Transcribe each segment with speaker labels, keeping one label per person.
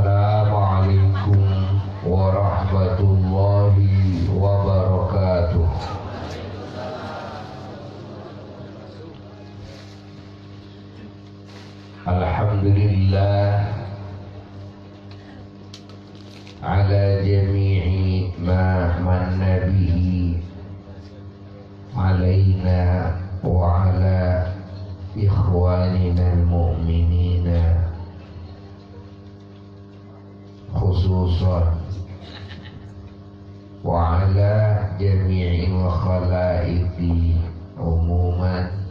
Speaker 1: Assalamualaikum warahmatullahi wabarakatuh. Alhamdulillah ala jami'i ma manna bihi alaina wa ala ikhwanina al-mu'minina khususan wa ala jami'il khalaiqi umuman.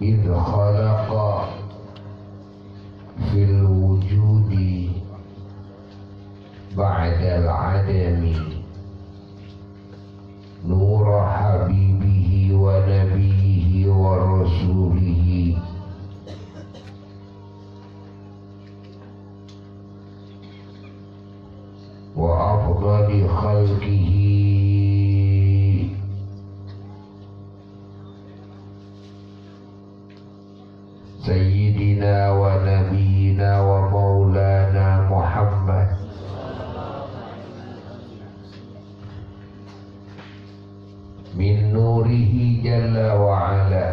Speaker 1: إذ خلق في الوجود بعد العدم نور حبيبه ونبيه ورسوله وأفضل خلقه Sayyidina wa nabiyina wa maulana Muhammad min nurihi jalla wa ala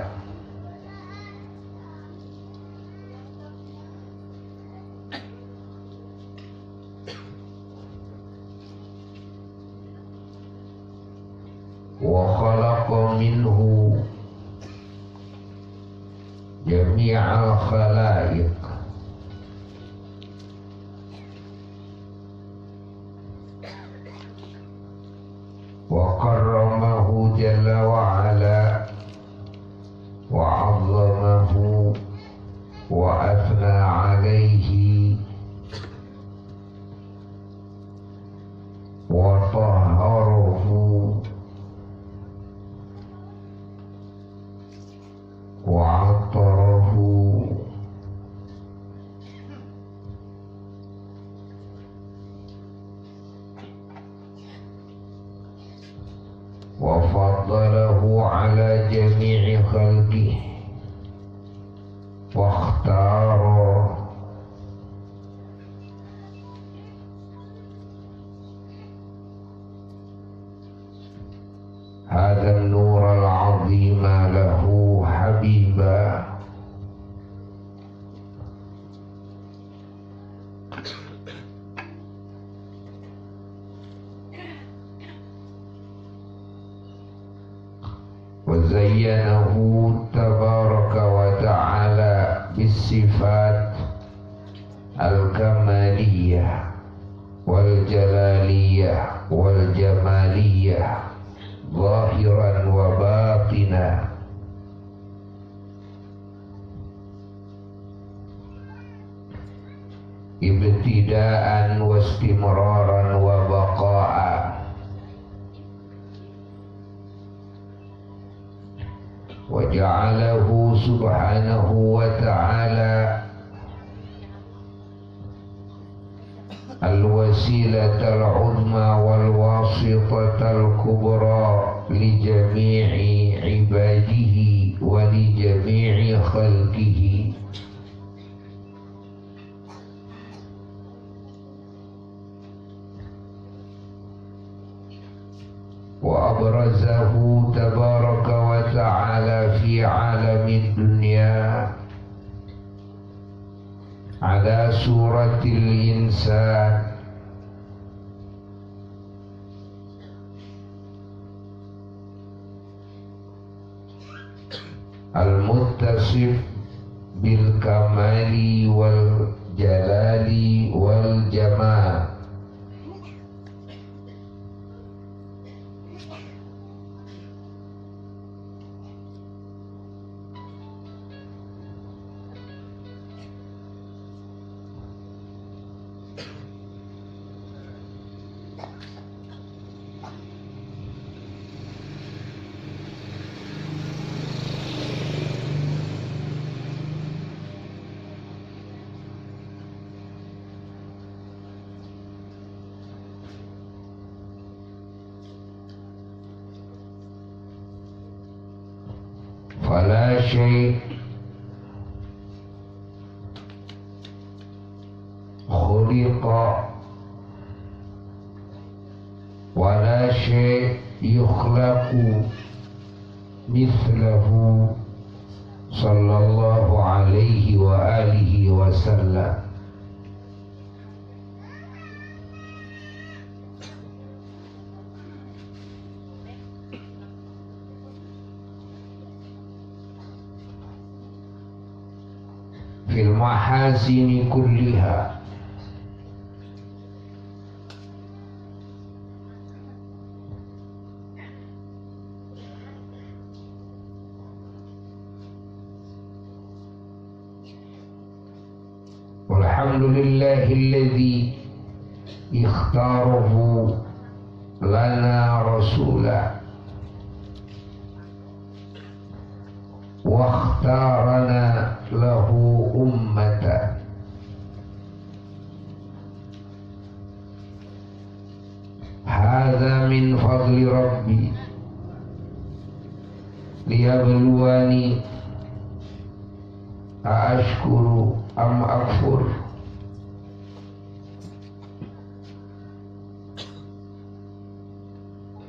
Speaker 1: wa khalaqa minhu jami'al khalaiq wa karramahu jalla wa ala wa 'azzamahu wa athna 'alaihi wa tahharahu وعطره وفضله على جميع خلقه واختاره هذا النور العظيم له حبيبا وزينه تبارك وتعالى بالصفات الكمالية والجلالية والجمالية ظاهرا وباطنا ابتداء واستمرارا وبقاء وجعله سبحانه وتعالى الوسيلة العظمى والواسطة الكبرى لجميع عباده ولجميع خلقه وأبرزه تبارك وتعالى في عالم الدنيا على صورة الإنسان المتصف بالكمال والجلال والجمال فلا شيء خلق ولا شيء يخلق مثله صلى الله عليه وآله وسلم في المحاسن كلها والحمد لله الذي اختاره لنا رسولا واختارنا له أمة هذا من فضل ربي ليبلوني أأشكر أم أكفر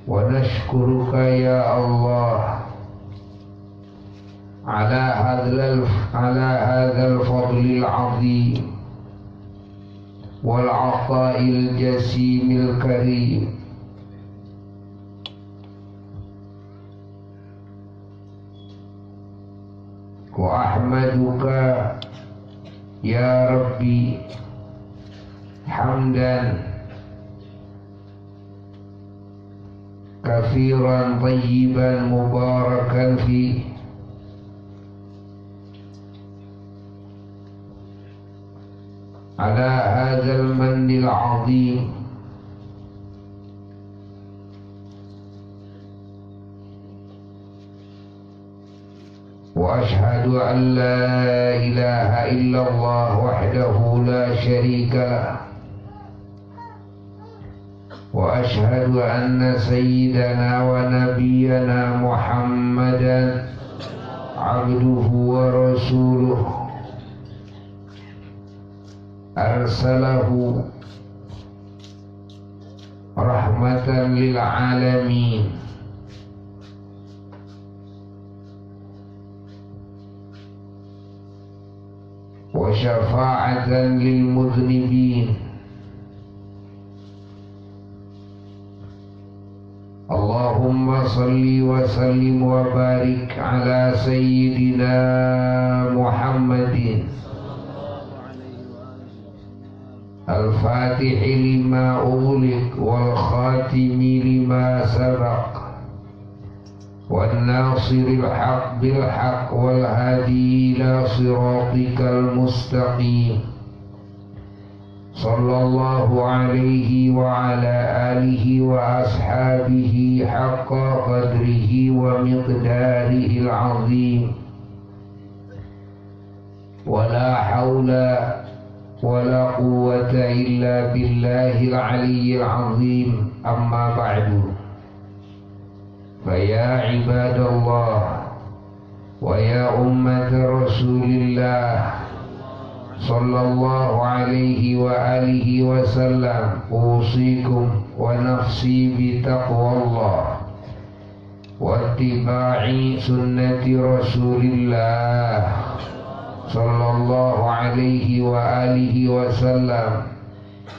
Speaker 1: ونشكرك يا الله على هذا الفضل العظيم والعطاء الجسيم الكريم وأحمدك يا ربي حمدا كثيرا طيبا مباركا فيه على هذا المن العظيم وأشهد أن لا إله إلا الله وحده لا شريك له وأشهد أن سيدنا ونبينا محمدا عبده ورسوله أرسله رحمة للعالمين وشفاعة للمذنبين. اللهم صل وسلم وبارك على سيدنا محمد الفاتح لما أغلق والخاتم لما سبق والناصر الحق بالحق والهادي إلى صراطك المستقيم. صلى الله عليه وعلى آله وأصحابه حق قدره ومقداره العظيم. ولا حول ولا قوة إلا بالله العلي العظيم. أما بعد، فيا عباد الله ويا أمة رسول الله صلى الله عليه وآله وسلم، أوصيكم ونفسي بتقوى الله واتباع سنة رسول الله صلى الله عليه وآله وسلم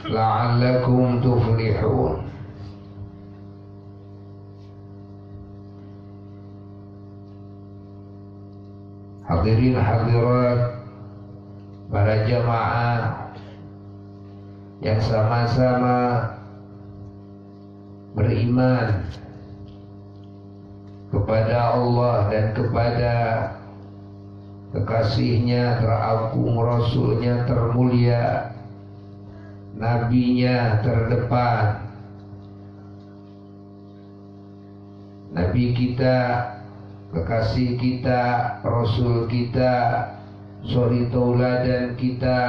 Speaker 1: لعلكم تفلحون. Hadirin hadirat, para jamaah yang sama-sama beriman kepada Allah dan kepada kekasihnya teragung, Rasulnya termulia, Nabinya terdepan, Nabi kita, kekasih kita, Rasul kita, suri tauladan kita,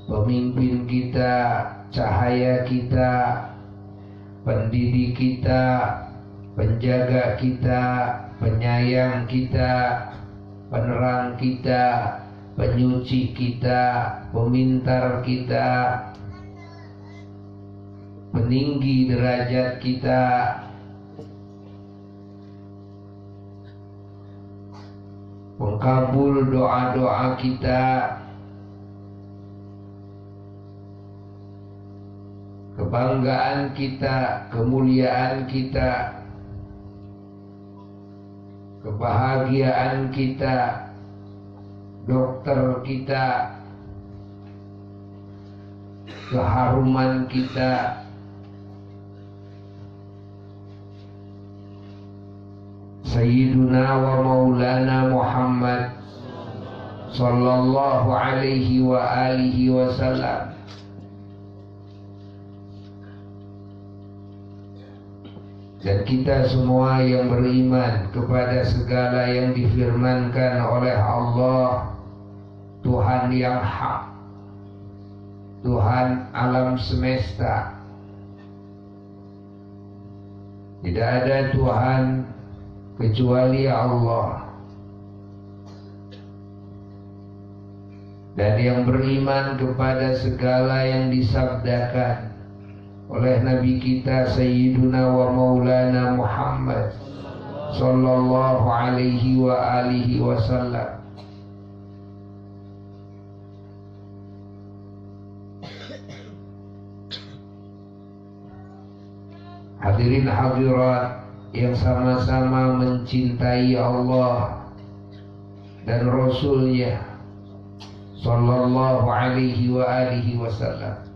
Speaker 1: pemimpin kita, cahaya kita, pendidik kita, penjaga kita, penyayang kita, penerang kita, penyuci kita, pemintar kita, peninggi derajat kita, pengkabul doa-doa kita, kebanggaan kita, kemuliaan kita, kebahagiaan kita, dokter kita, keharuman kita, Sayyiduna wa Maulana Muhammad sallallahu alaihi wa alihi wasallam. Dan kita semua yang beriman kepada segala yang difirmankan oleh Allah, Tuhan yang hak, Tuhan alam semesta. Tidak ada Tuhan kecuali Allah. Dan yang beriman kepada segala yang disabdakan oleh Nabi kita Sayyiduna wa Maulana Muhammad sallallahu alaihi wa alihi wasallam. Hadirin hadirat yang sama-sama mencintai Allah dan Rasulnya sallallahu alaihi wa alihi wasallam,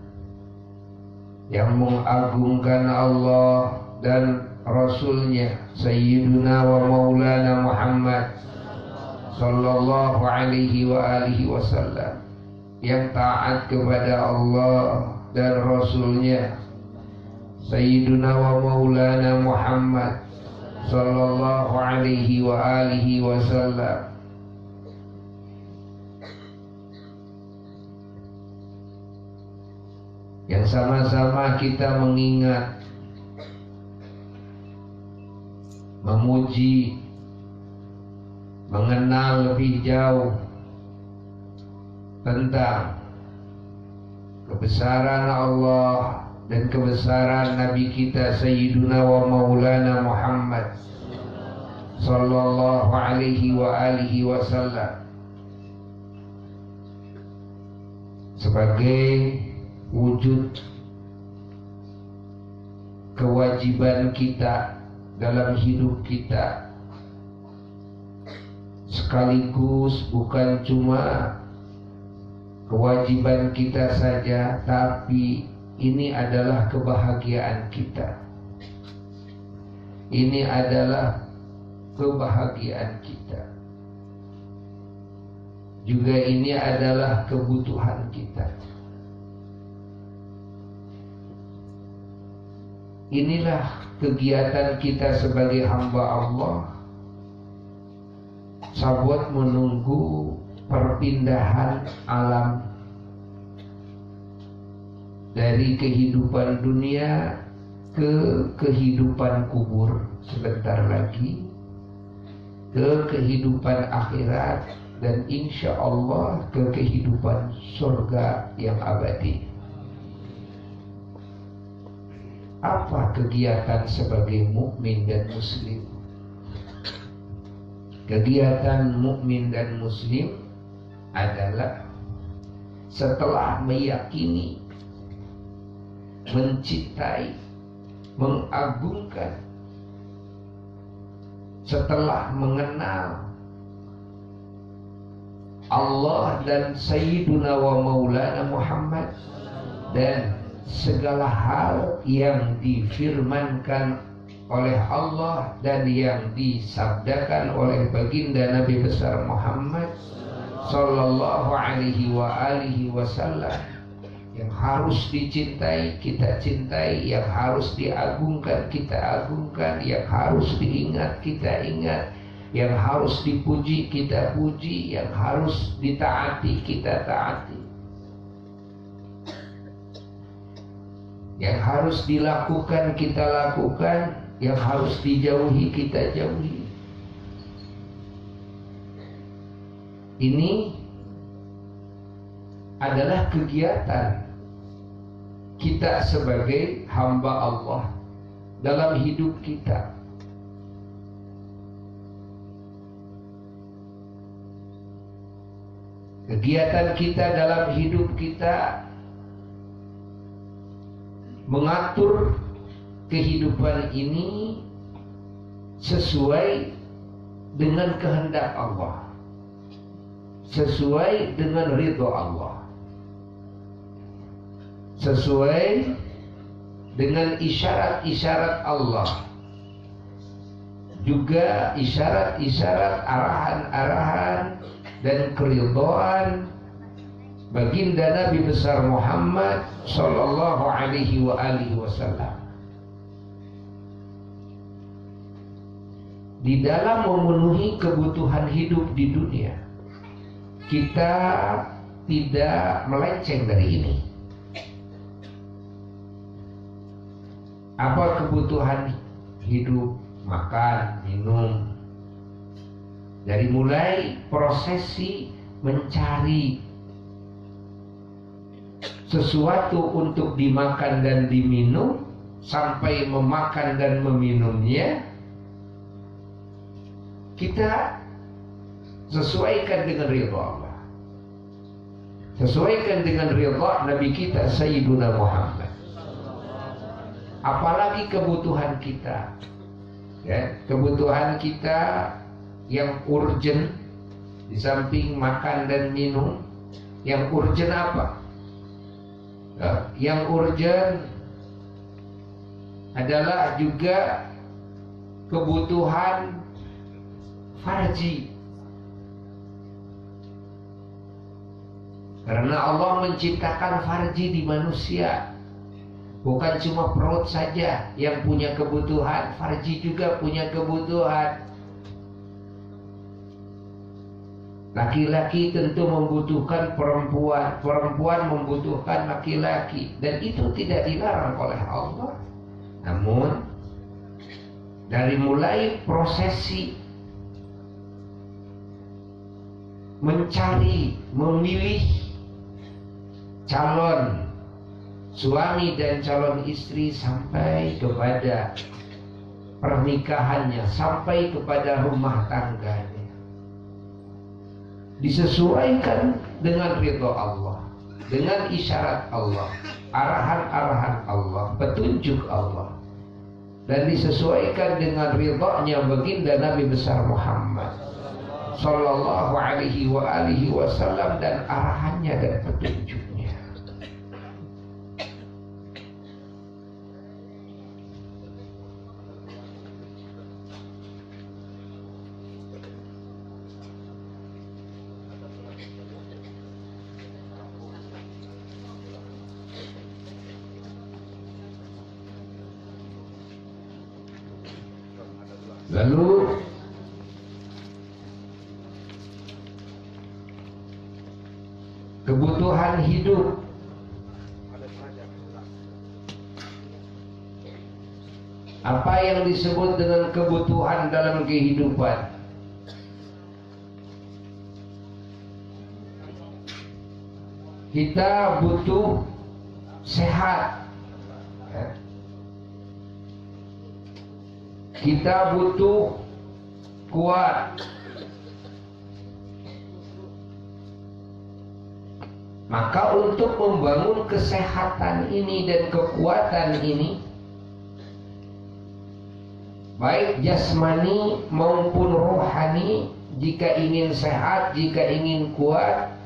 Speaker 1: yang mengagungkan Allah dan Rasulnya Sayyiduna wa Maulana Muhammad sallallahu alaihi wa alihi wasallam, yang taat kepada Allah dan Rasulnya Sayyiduna wa Maulana Muhammad sallallahu alaihi wa alihi wasallam. Yang sama-sama kita mengingat, memuji, mengenal lebih jauh tentang kebesaran Allah dan kebesaran Nabi kita Sayyiduna wa Maulana Muhammad sallallahu alaihi wa alihi wasallam. sebagai wujud kewajiban kita dalam hidup kita, sekaligus bukan cuma kewajiban kita saja, tapi ini adalah kebahagiaan kita. Ini adalah kebahagiaan kita. Juga ini adalah kebutuhan kita. Inilah kegiatan kita sebagai hamba Allah, sabot menunggu perpindahan alam dari kehidupan dunia ke kehidupan kubur sebentar lagi, ke kehidupan akhirat, dan insya Allah ke kehidupan surga yang abadi. Apa kegiatan sebagai mukmin dan muslim? Kegiatan mukmin dan muslim adalah setelah meyakini, mencintai, mengagungkan, setelah mengenal Allah dan Sayyiduna wa Maulana Muhammad dan segala hal yang difirmankan oleh Allah dan yang disabdakan oleh baginda Nabi besar Muhammad sallallahu alaihi wa alihi wasallam, yang harus dicintai kita cintai, yang harus diagungkan kita agungkan, yang harus diingat kita ingat, yang harus dipuji kita puji, yang harus ditaati kita taati, yang harus dilakukan kita lakukan, yang harus dijauhi kita jauhi. Ini adalah kegiatan kita sebagai hamba Allah dalam hidup kita. Kegiatan kita dalam hidup kita mengatur kehidupan ini sesuai dengan kehendak Allah, sesuai dengan ridho Allah, sesuai dengan isyarat-isyarat Allah, juga isyarat-isyarat, arahan-arahan dan keridhaan baginda Nabi besar Muhammad sallallahu alaihi wa alihi wasallam. Di dalam memenuhi kebutuhan hidup di dunia, kita tidak melenceng dari ini. Apa kebutuhan hidup? Makan, minum. Dari mulai prosesi mencari sesuatu untuk dimakan dan diminum, sampai memakan dan meminumnya, kita sesuaikan dengan ridha Allah, sesuaikan dengan ridha Nabi kita Sayyiduna Muhammad. Apalagi kebutuhan kita, ya, kebutuhan kita yang urgent di samping makan dan minum. Yang urgent apa? Yang urgent adalah juga kebutuhan farji, karena Allah menciptakan farji di manusia. Bukan cuma perut saja yang punya kebutuhan, farji juga punya kebutuhan. Laki-laki tentu membutuhkan perempuan, perempuan membutuhkan laki-laki, dan itu tidak dilarang oleh Allah. Namun dari mulai prosesi mencari, memilih calon suami dan calon istri, sampai kepada pernikahannya, sampai kepada rumah tangganya, disesuaikan dengan ridha Allah. dengan isyarat Allah, arahan-arahan Allah, petunjuk Allah, dan disesuaikan dengan ridha-Nya baginda Nabi besar Muhammad sallallahu alaihi wasallam dan arahannya dan petunjuknya. Lalu kebutuhan hidup, apa yang disebut dengan kebutuhan dalam kehidupan? Kita butuh sehat, kita butuh kuat. Maka untuk membangun kesehatan ini dan kekuatan ini, baik jasmani maupun rohani, jika ingin sehat, jika ingin kuat,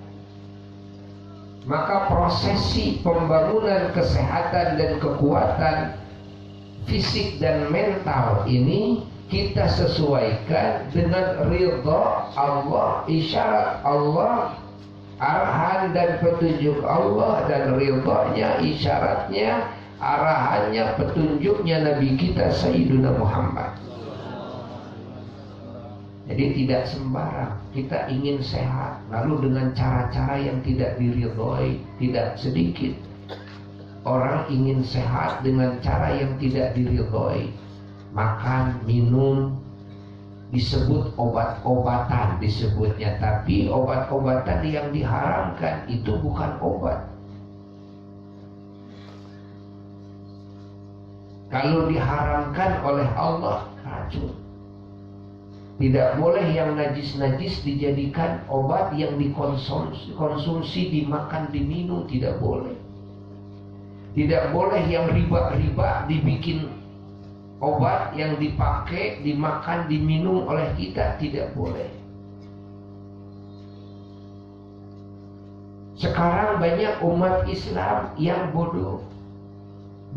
Speaker 1: maka prosesi pembangunan kesehatan dan kekuatan fisik dan mental ini kita sesuaikan dengan ridha Allah, isyarat Allah, arahan dan petunjuk Allah, dan ridha-Nya, isyaratnya, arahannya, petunjuknya Nabi kita Sayyiduna Muhammad. Jadi tidak sembarang kita ingin sehat lalu dengan cara-cara yang tidak diridhoi. Tidak sedikit orang ingin sehat dengan cara yang tidak diridhoi. Makan, minum, disebut obat-obatan disebutnya, tapi obat-obatan yang diharamkan itu bukan obat. Kalau diharamkan oleh Allah, racun. Tidak boleh yang najis-najis dijadikan obat yang dikonsumsi, dimakan, diminum, tidak boleh. Tidak boleh yang riba-riba dibikin obat yang dipakai, dimakan, diminum oleh kita, tidak boleh. Sekarang banyak umat Islam yang bodoh.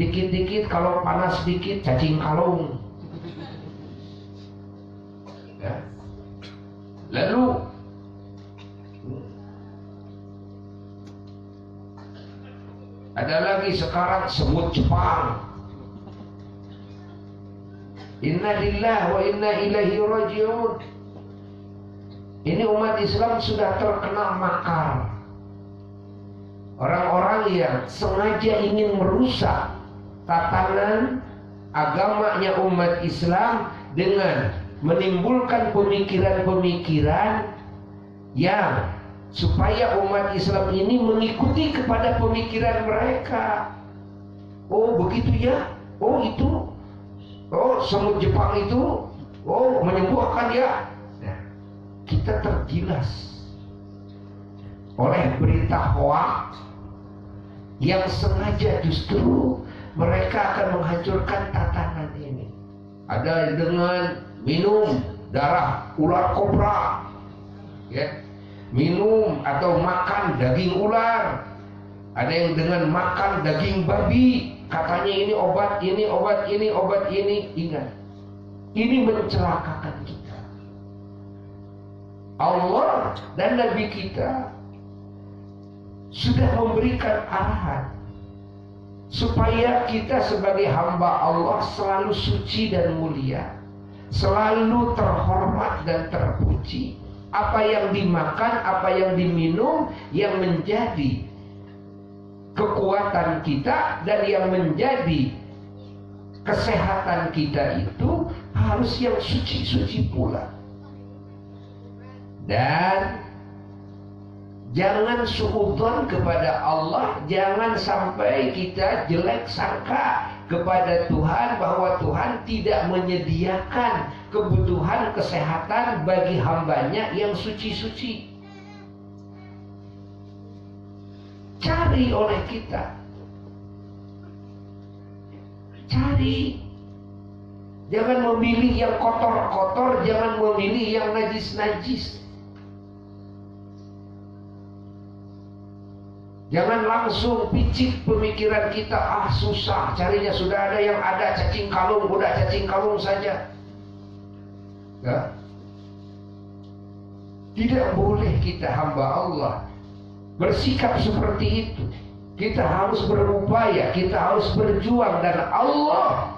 Speaker 1: Dikit-dikit kalau panas dikit cacing kalung. Ya. Lalu ada lagi sekarang semut Jepang. Inna lillahi wa inna ilaihi raji'un. Ini umat Islam sudah terkena makar. Orang-orang yang sengaja ingin merusak tatanan agamanya umat Islam dengan menimbulkan pemikiran-pemikiran yang supaya umat Islam ini mengikuti kepada pemikiran mereka. Oh begitu ya, oh itu, oh semut Jepang itu, oh menyembuhkan ya. Nah, kita tergilas oleh berita hoaks yang sengaja justru mereka akan menghancurkan tatanan ini. Ada dengan minum darah ular kobra, ya, minum atau makan daging ular. Ada yang dengan makan daging babi, katanya ini obat ini, obat ini, obat ini. Ingat, ini mencelakakan kita. Allah dan Nabi kita sudah memberikan arahan supaya kita sebagai hamba Allah selalu suci dan mulia, selalu terhormat dan terpuji. Apa yang dimakan, apa yang diminum, yang menjadi kekuatan kita dan yang menjadi kesehatan kita itu harus yang suci-suci pula. Dan jangan suudzon kepada Allah, jangan sampai kita jelek sangka kepada Tuhan bahwa Tuhan tidak menyediakan kebutuhan kesehatan bagi hambanya yang suci-suci. dicari oleh kita. Cari. Jangan memilih yang kotor-kotor, jangan memilih yang najis-najis. Jangan langsung picik pemikiran kita, susah carinya, sudah ada yang ada, cacing kalung, udah cacing kalung saja. Ya? Tidak boleh kita hamba Allah bersikap seperti itu. Kita harus berupaya, kita harus berjuang, dan Allah,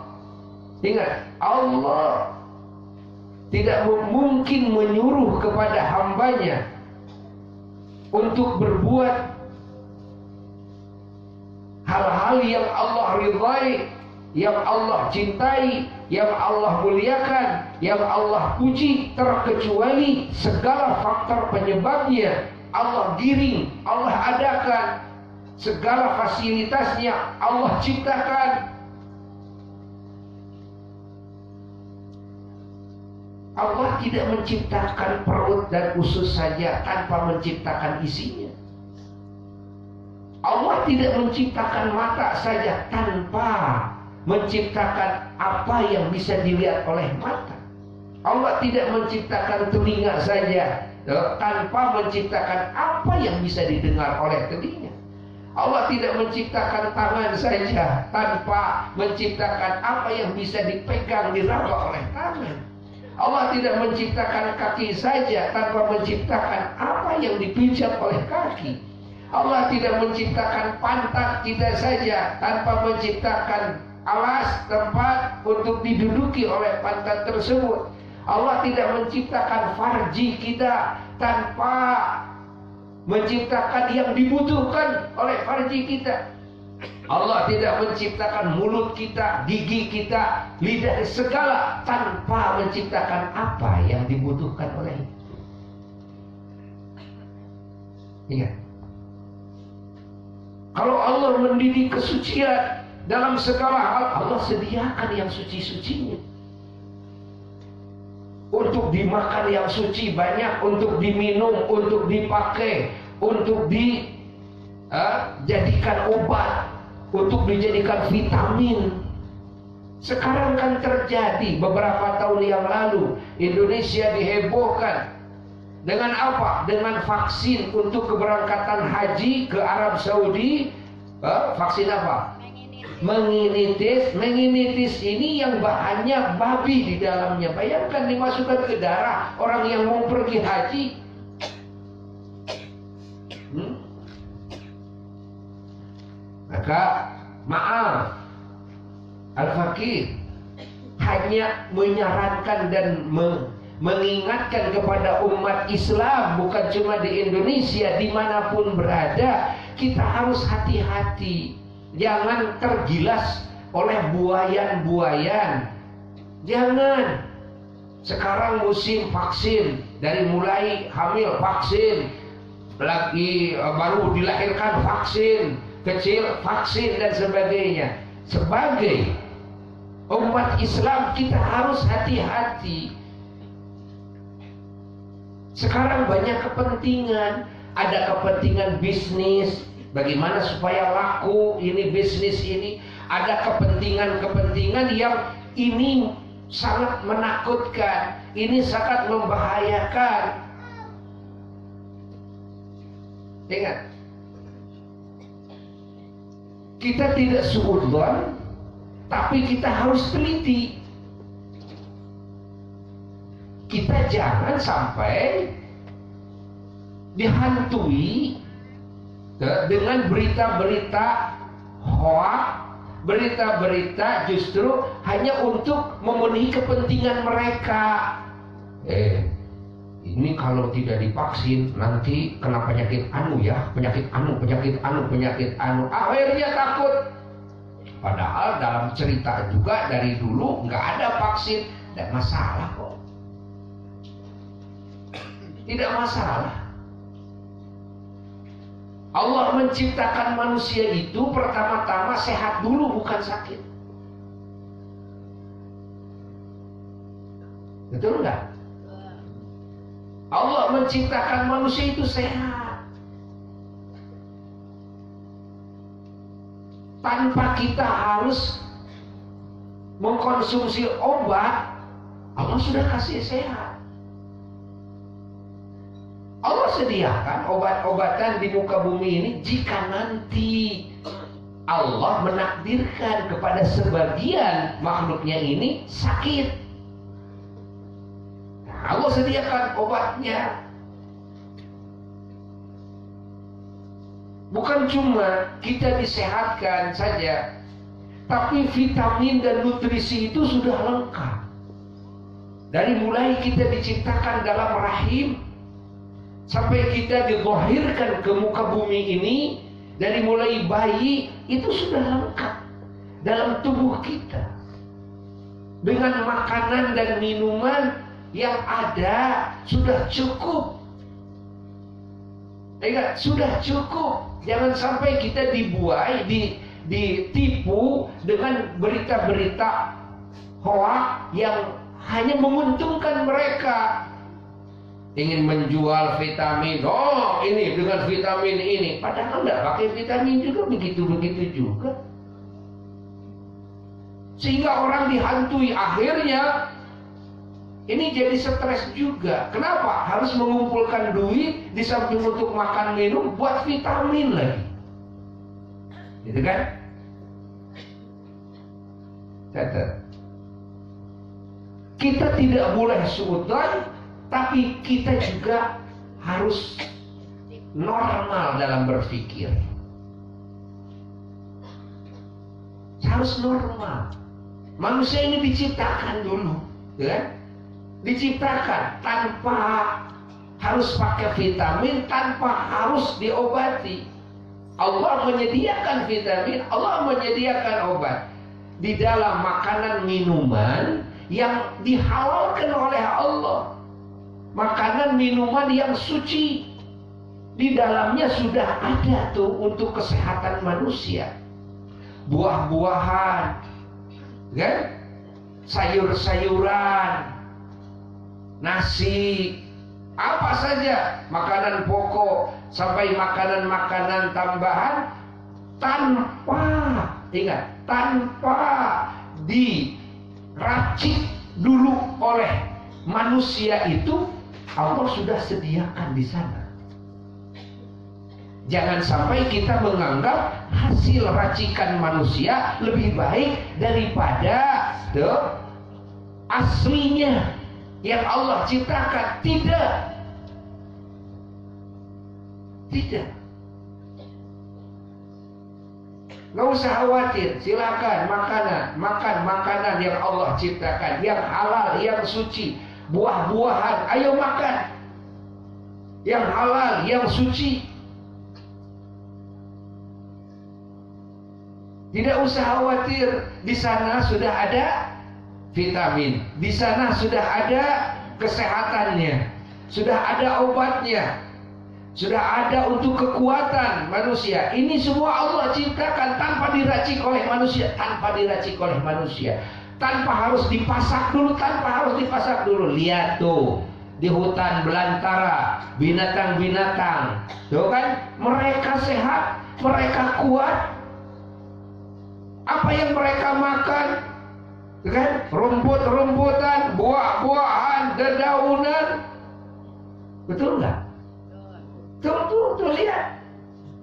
Speaker 1: ingat, Allah tidak mungkin menyuruh kepada hambanya untuk berbuat hal-hal yang Allah ridhai, yang Allah cintai, yang Allah muliakan, yang Allah puji, terkecuali segala faktor penyebabnya Allah giring, Allah adakan, segala fasilitasnya Allah ciptakan. Allah tidak menciptakan perut dan usus saja tanpa menciptakan isinya. Allah tidak menciptakan mata saja tanpa menciptakan apa yang bisa dilihat oleh mata. Allah tidak menciptakan telinga saja tanpa menciptakan apa yang bisa didengar oleh telinga. Allah tidak menciptakan tangan saja tanpa menciptakan apa yang bisa dipegang, diraba oleh tangan. Allah tidak menciptakan kaki saja tanpa menciptakan apa yang dipijak oleh kaki. Allah tidak menciptakan pantat kita saja tanpa menciptakan alas, tempat untuk diduduki oleh pantat tersebut. Allah tidak menciptakan farji kita tanpa menciptakan yang dibutuhkan oleh farji kita. Allah tidak menciptakan mulut kita, gigi kita, lidah, segala tanpa menciptakan apa yang dibutuhkan olehnya. Ingat, kalau Allah mendidik kesucian dalam segala hal, Allah sediakan yang suci-sucinya. Untuk dimakan yang suci banyak, untuk diminum, untuk dipakai, untuk dijadikan obat, untuk dijadikan vitamin. Sekarang kan terjadi, beberapa tahun yang lalu Indonesia dihebohkan dengan apa? Dengan vaksin untuk keberangkatan haji ke Arab Saudi. Vaksin apa? Meningitis ini yang bahannya babi di dalamnya. Bayangkan dimasukkan ke darah orang yang mau pergi haji. Maka maaf, Al-Fakih hanya menyarankan dan mengingatkan kepada umat Islam, bukan cuma di Indonesia, dimanapun berada, kita harus hati-hati. Jangan tergilas oleh buayan-buayan. Jangan. Sekarang musim vaksin, dari mulai hamil vaksin, lagi baru dilahirkan vaksin, kecil vaksin, dan sebagainya. Sebagai umat Islam kita harus hati-hati. Sekarang banyak kepentingan, ada kepentingan bisnis, bagaimana supaya laku ini bisnis ini, ada kepentingan-kepentingan yang ini sangat menakutkan, ini sangat membahayakan. Ingat, kita tidak suudzon, tapi kita harus teliti. Kita jangan sampai dihantui dengan berita-berita hoak, berita-berita justru hanya untuk memenuhi kepentingan mereka. Ini kalau tidak divaksin nanti kena penyakit anu ya, penyakit anu. Akhirnya takut. Padahal dalam cerita juga dari dulu nggak ada vaksin, tidak masalah kok. Tidak masalah. Allah menciptakan manusia itu pertama-tama sehat dulu, bukan sakit. Betul nggak? Allah menciptakan manusia itu sehat. tanpa kita harus mengkonsumsi obat, Allah sudah kasih sehat. Allah sediakan obat-obatan di muka bumi ini jika nanti Allah menakdirkan kepada sebagian makhluknya ini sakit. Nah, Allah sediakan obatnya. Bukan cuma kita disehatkan saja, tapi vitamin dan nutrisi itu sudah lengkap. Dari mulai kita diciptakan dalam rahim sampai kita dizahirkan ke muka bumi ini, dari mulai bayi itu sudah lengkap dalam tubuh kita. Dengan makanan dan minuman yang ada sudah cukup. Ingat, sudah cukup. Jangan sampai kita dibuai, ditipu dengan berita-berita hoak yang hanya menguntungkan mereka. Ingin menjual vitamin, oh ini dengan vitamin ini, padahal nggak pakai vitamin juga, begitu-begitu juga. Sehingga orang dihantui, akhirnya ini jadi stres juga. Kenapa? Harus mengumpulkan duit di samping untuk makan minum, buat vitamin lagi. Gitu kan? Catat. Kita tidak boleh suudzon, tapi kita juga harus normal dalam berpikir. Harus normal. Manusia ini diciptakan dulu, ya? Diciptakan tanpa harus pakai vitamin, tanpa harus diobati. Allah menyediakan vitamin, Allah menyediakan obat di dalam makanan minuman yang dihalalkan oleh Allah. Makanan minuman yang suci, di dalamnya sudah ada tuh untuk kesehatan manusia. Buah-buahan, kan? Sayur-sayuran, nasi, apa saja, makanan pokok sampai makanan-makanan tambahan, tanpa, ingat, tanpa diracik dulu oleh manusia itu, Allah sudah sediakan di sana. Jangan sampai kita menganggap hasil racikan manusia lebih baik daripada aslinya yang Allah ciptakan. Tidak. Tidak. Nggak usah khawatir, silakan makan makanan yang Allah ciptakan, yang halal, yang suci, buah-buahan, ayo makan yang halal, yang suci. Tidak usah khawatir, di sana sudah ada vitamin, di sana sudah ada kesehatannya, sudah ada obatnya, sudah ada untuk kekuatan manusia. Ini semua Allah ciptakan tanpa diracik oleh manusia, tanpa harus dipasak dulu, Lihat tuh di hutan belantara, binatang-binatang, tuh kan, mereka sehat, mereka kuat. Apa yang mereka makan, kan? Rumput-rumputan, buah-buahan, dedaunan. Betul nggak? Tuh lihat.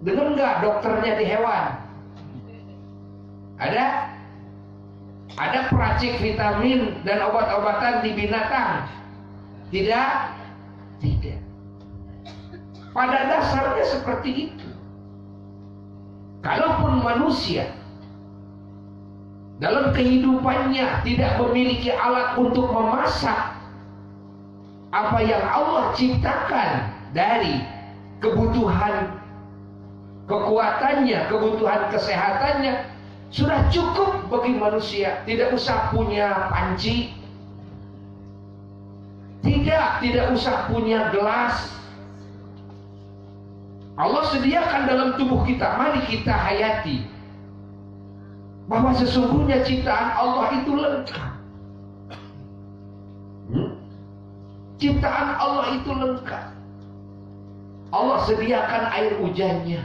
Speaker 1: Dengar nggak dokternya di hewan? Ada peracik vitamin dan obat-obatan di binatang? Tidak. Pada dasarnya seperti itu. Kalaupun manusia dalam kehidupannya tidak memiliki alat untuk memasak apa yang Allah ciptakan dari kebutuhan kekuatannya, kebutuhan kesehatannya, sudah cukup bagi manusia. Tidak usah punya panci, tidak usah punya gelas. Allah sediakan dalam tubuh kita. Mari kita hayati bahwa sesungguhnya ciptaan Allah itu lengkap. Ciptaan Allah itu lengkap. Allah sediakan air hujannya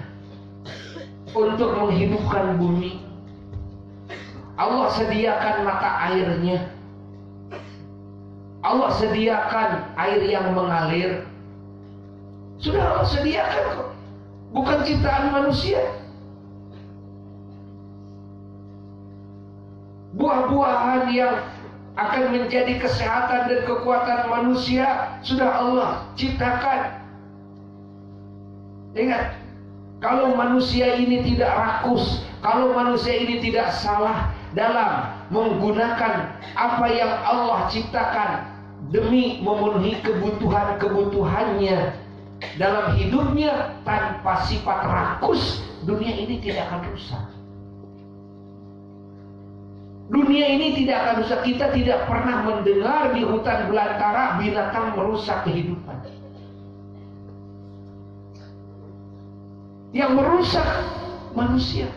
Speaker 1: untuk menghidupkan bumi. Allah sediakan mata airnya. Allah sediakan air yang mengalir. Sudah Allah sediakan kok. Bukan ciptaan manusia. Buah-buahan yang akan menjadi kesehatan dan kekuatan manusia sudah Allah ciptakan. Ingat, kalau manusia ini tidak rakus, kalau manusia ini tidak salah dalam menggunakan apa yang Allah ciptakan demi memenuhi kebutuhan-kebutuhannya dalam hidupnya tanpa sifat rakus, dunia ini tidak akan rusak. Dunia ini tidak akan rusak. Kita tidak pernah mendengar di hutan belantara binatang merusak kehidupan. Yang merusak manusia.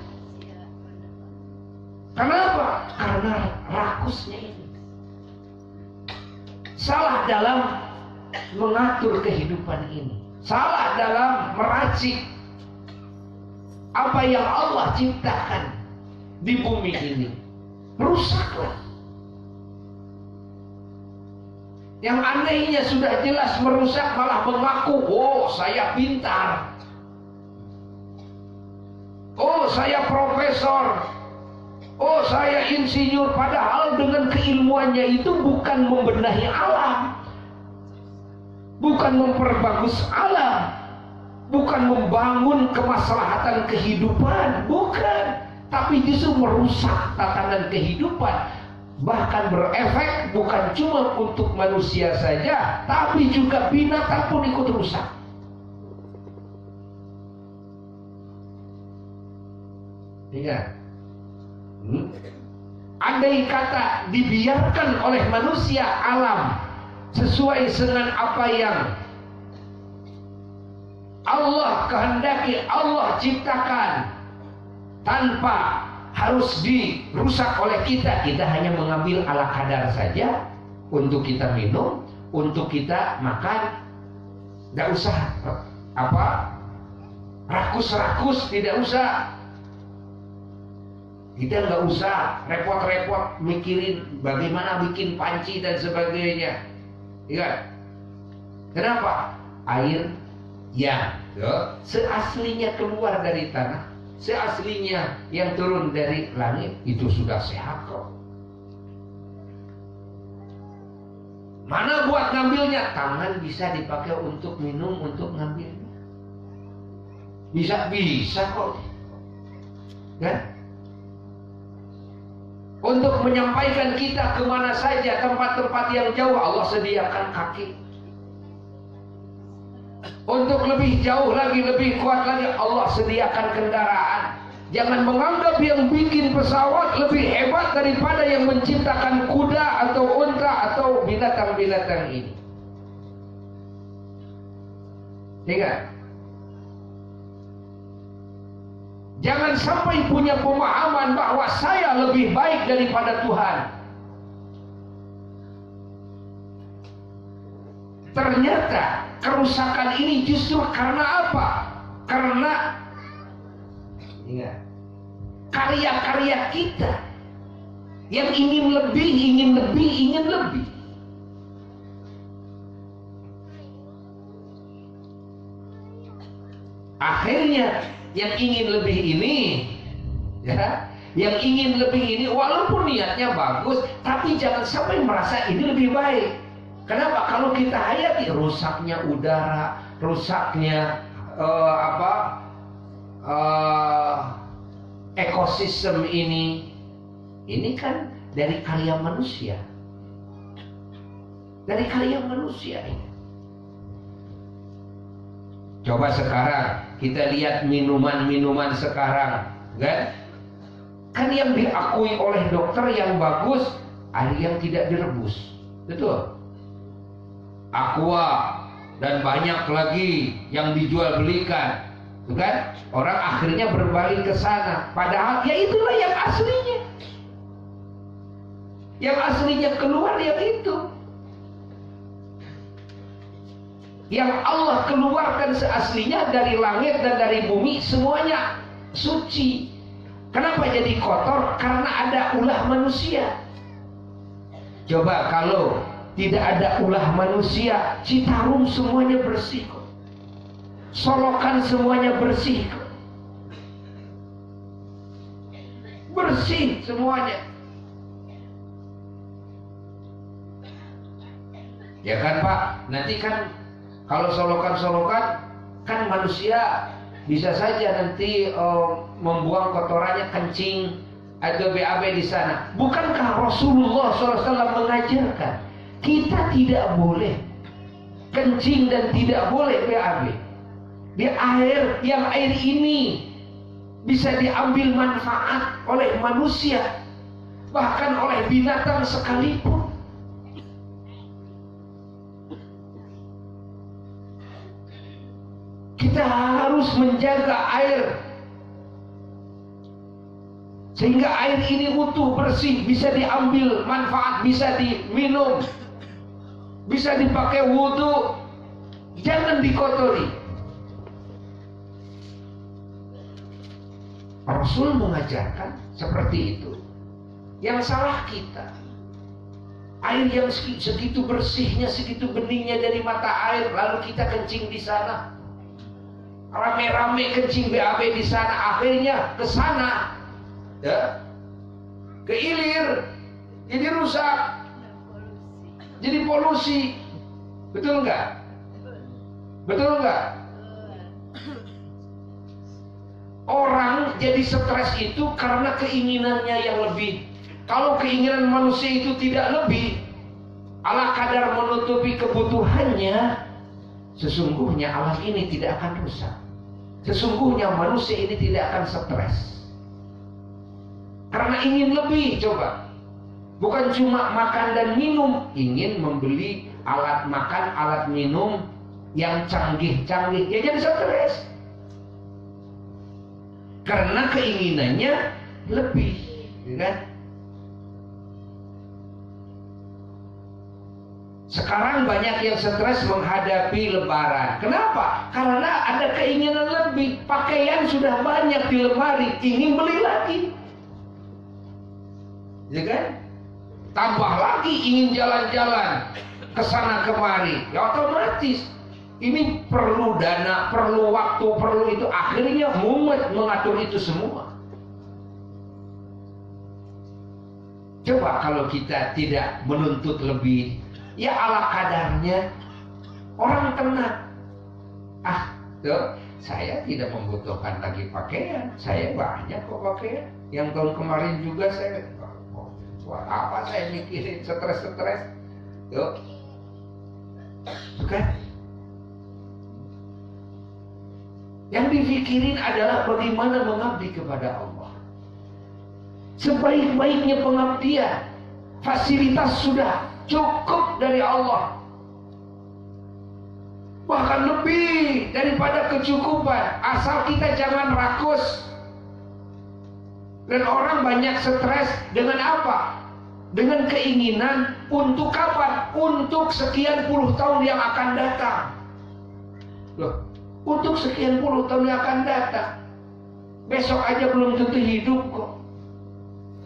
Speaker 1: Kenapa? Karena rakusnya ini. Salah dalam mengatur kehidupan ini. Salah dalam meracik apa yang Allah ciptakan di bumi ini. Rusaklah. Yang anehnya sudah jelas merusak malah mengaku, oh saya pintar, oh saya profesor, oh saya insinyur. Padahal dengan keilmuannya itu bukan membenahi alam, bukan memperbagus alam, bukan membangun kemaslahatan kehidupan, bukan. Tapi justru merusak tatanan kehidupan. Bahkan berefek bukan cuma untuk manusia saja, tapi juga binatang pun ikut rusak. Ingat, andai kata dibiarkan oleh manusia alam sesuai dengan apa yang Allah kehendaki, Allah ciptakan, tanpa harus dirusak oleh kita. Kita hanya mengambil ala kadar saja untuk kita minum, untuk kita makan. Tidak usah rakus-rakus, tidak usah. Kita nggak usah repot-repot mikirin bagaimana bikin panci dan sebagainya. Ingat, kenapa? Air yang seaslinya keluar dari tanah, seaslinya yang turun dari langit itu sudah sehat kok. Mana buat ngambilnya? Tangan bisa dipakai untuk minum, untuk ngambilnya. Bisa kok. Kan? Untuk menyampaikan kita kemana saja, tempat-tempat yang jauh Allah sediakan kaki. Untuk lebih jauh lagi, lebih kuat lagi, Allah sediakan kendaraan. Jangan menganggap yang bikin pesawat lebih hebat daripada yang menciptakan kuda atau unta atau binatang-binatang ini. Ingat, jangan sampai punya pemahaman bahwa saya lebih baik daripada Tuhan. Ternyata kerusakan ini justru karena apa? Karena ingat, karya-karya kita yang ingin lebih. Akhirnya yang ingin lebih ini, ya, yang ingin lebih ini walaupun niatnya bagus, tapi jangan sampai merasa ini lebih baik. Kenapa? Kalau kita hayati rusaknya udara, rusaknya ekosistem ini kan dari karya manusia. Dari karya manusia ini. Coba sekarang kita lihat minuman-minuman sekarang, kan? Kan yang diakui oleh dokter yang bagus, air yang tidak direbus, betul? Aqua dan banyak lagi yang dijual belikan, kan? Orang akhirnya berbalik ke sana. Padahal ya itulah yang aslinya. Yang aslinya keluar yang itu. Yang Allah keluarkan seaslinya dari langit dan dari bumi semuanya suci. Kenapa jadi kotor? Karena ada ulah manusia. Coba kalau tidak ada ulah manusia, Citarum semuanya bersih kok. Solokan semuanya bersih kok. Bersih semuanya. Ya kan Pak, nanti kan kalau solokan-solokan kan manusia bisa saja nanti membuang kotorannya, kencing atau BAB di sana. Bukankah Rasulullah SAW mengajarkan kita tidak boleh kencing dan tidak boleh BAB di air, yang air ini bisa diambil manfaat oleh manusia, bahkan oleh binatang sekalipun. Kita harus menjaga air sehingga air ini utuh, bersih, bisa diambil manfaat, bisa diminum, bisa dipakai wudhu. Jangan dikotori. Rasul mengajarkan seperti itu. Yang salah kita, air yang segitu bersihnya, segitu beningnya dari mata air, lalu kita kencing di sana. Rame-rame kencing BAB di sana, akhirnya ke sana, ya, ke ilir, jadi rusak, jadi polusi. Betul nggak? Betul nggak? Orang jadi stres itu karena keinginannya yang lebih. Kalau keinginan manusia itu tidak lebih, ala kadar menutupi kebutuhannya, sesungguhnya alam ini tidak akan rusak. Sesungguhnya manusia ini tidak akan stres. Karena ingin lebih, coba. Bukan cuma makan dan minum, ingin membeli alat makan, alat minum yang canggih-canggih, ya jadi stres. Karena keinginannya lebih, ya kan? Sekarang banyak yang stres menghadapi lebaran. Kenapa? Karena ada keinginan lebih. Pakaian sudah banyak di lemari, ingin beli lagi, ya kan? Tambah lagi ingin jalan-jalan ke sana kemari, ya otomatis ini perlu dana, perlu waktu, perlu itu. Akhirnya mumet mengatur itu semua. Coba kalau kita tidak menuntut lebih, ya ala kadarnya, orang tenang. Tuh, saya tidak membutuhkan lagi pakaian, saya banyak kok pakaian. Yang tahun kemarin juga saya, buat apa saya mikirin stres-stres? Tuh, bukan? Yang dipikirin adalah bagaimana mengabdi kepada Allah. Sebaik-baiknya pengabdian, fasilitas sudah cukup dari Allah, bahkan lebih daripada kecukupan, asal kita jangan rakus. Dan orang banyak stres dengan apa? Dengan keinginan untuk kapan? Untuk sekian puluh tahun yang akan datang. Loh, untuk sekian puluh tahun yang akan datang. Besok aja belum tentu hidup kok.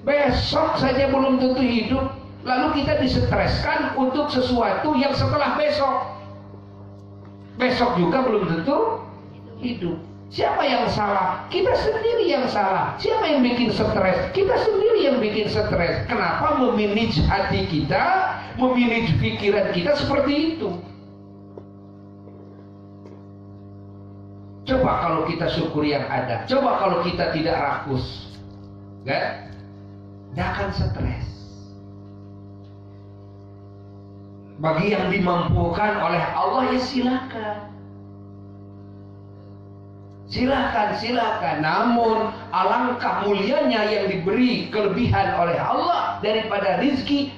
Speaker 1: Besok saja belum tentu hidup, lalu kita distreskan untuk sesuatu yang setelah besok. Besok juga belum tentu hidup. Siapa yang salah? Kita sendiri yang salah. Siapa yang bikin stres? Kita sendiri yang bikin stres. Kenapa memanage hati kita, memanage pikiran kita seperti itu? Coba kalau kita syukuri yang ada. Coba kalau kita tidak rakus, kan? Tidak akan stres. Bagi yang dimampukan oleh Allah, ya silakan. Silakan. Namun alangkah mulianya yang diberi kelebihan oleh Allah daripada rizki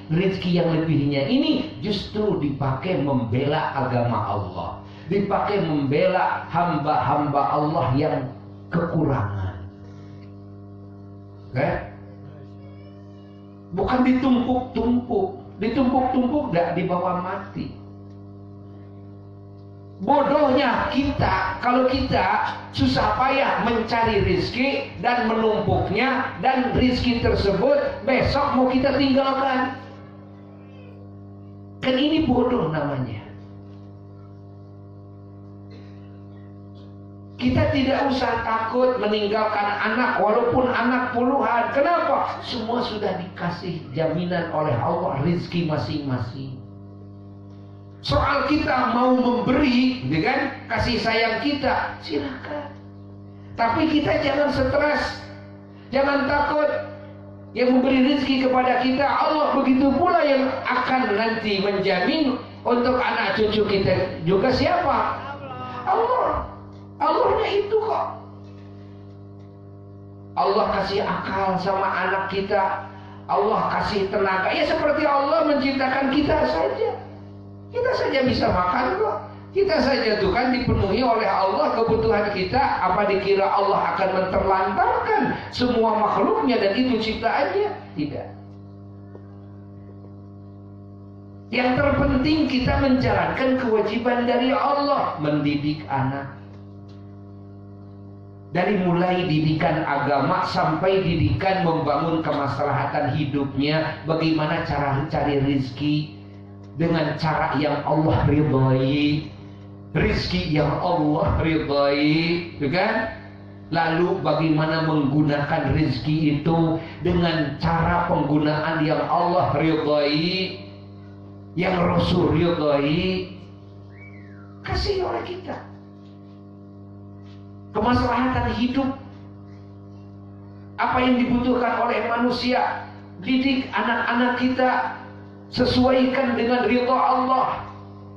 Speaker 1: yang lebihnya ini justru dipakai membela agama Allah, dipakai membela hamba-hamba Allah yang kekurangan. Bukan ditumpuk-tumpuk tidak dibawa mati. Bodohnya kita kalau kita susah payah mencari rizki dan menumpuknya, dan rizki tersebut besok mau kita tinggalkan. Kan ini bodoh namanya. Kita tidak usah takut meninggalkan anak walaupun anak puluhan. Kenapa? Semua sudah dikasih jaminan oleh Allah rizki masing-masing. Soal kita mau memberi dengan kasih sayang kita, silakan. Tapi kita jangan stres, jangan takut. Yang memberi rezeki kepada kita Allah, begitu pula yang akan nanti menjamin untuk anak cucu kita juga siapa? Allah. Allahnya itu kok. Allah kasih akal sama anak kita, Allah kasih tenaga. Ya seperti Allah menciptakan kita saja. Kita saja bisa makan kok. Kita saja tuh kan dipenuhi oleh Allah kebutuhan kita. Apa dikira Allah akan menterlantarkan semua makhluknya dan itu ciptaannya? Tidak. Yang terpenting kita menjalankan kewajiban dari Allah, mendidik anak. Dari mulai didikan agama sampai didikan membangun kemaslahatan hidupnya, bagaimana cara cari rizki dengan cara yang Allah ridhai, rizki yang Allah ridhai, kan? Lalu bagaimana menggunakan rizki itu dengan cara penggunaan yang Allah ridhai, yang Rasul ridhai, kasih oleh kita. Kemaslahatan hidup, apa yang dibutuhkan oleh manusia, didik anak-anak kita, sesuaikan dengan ridha Allah,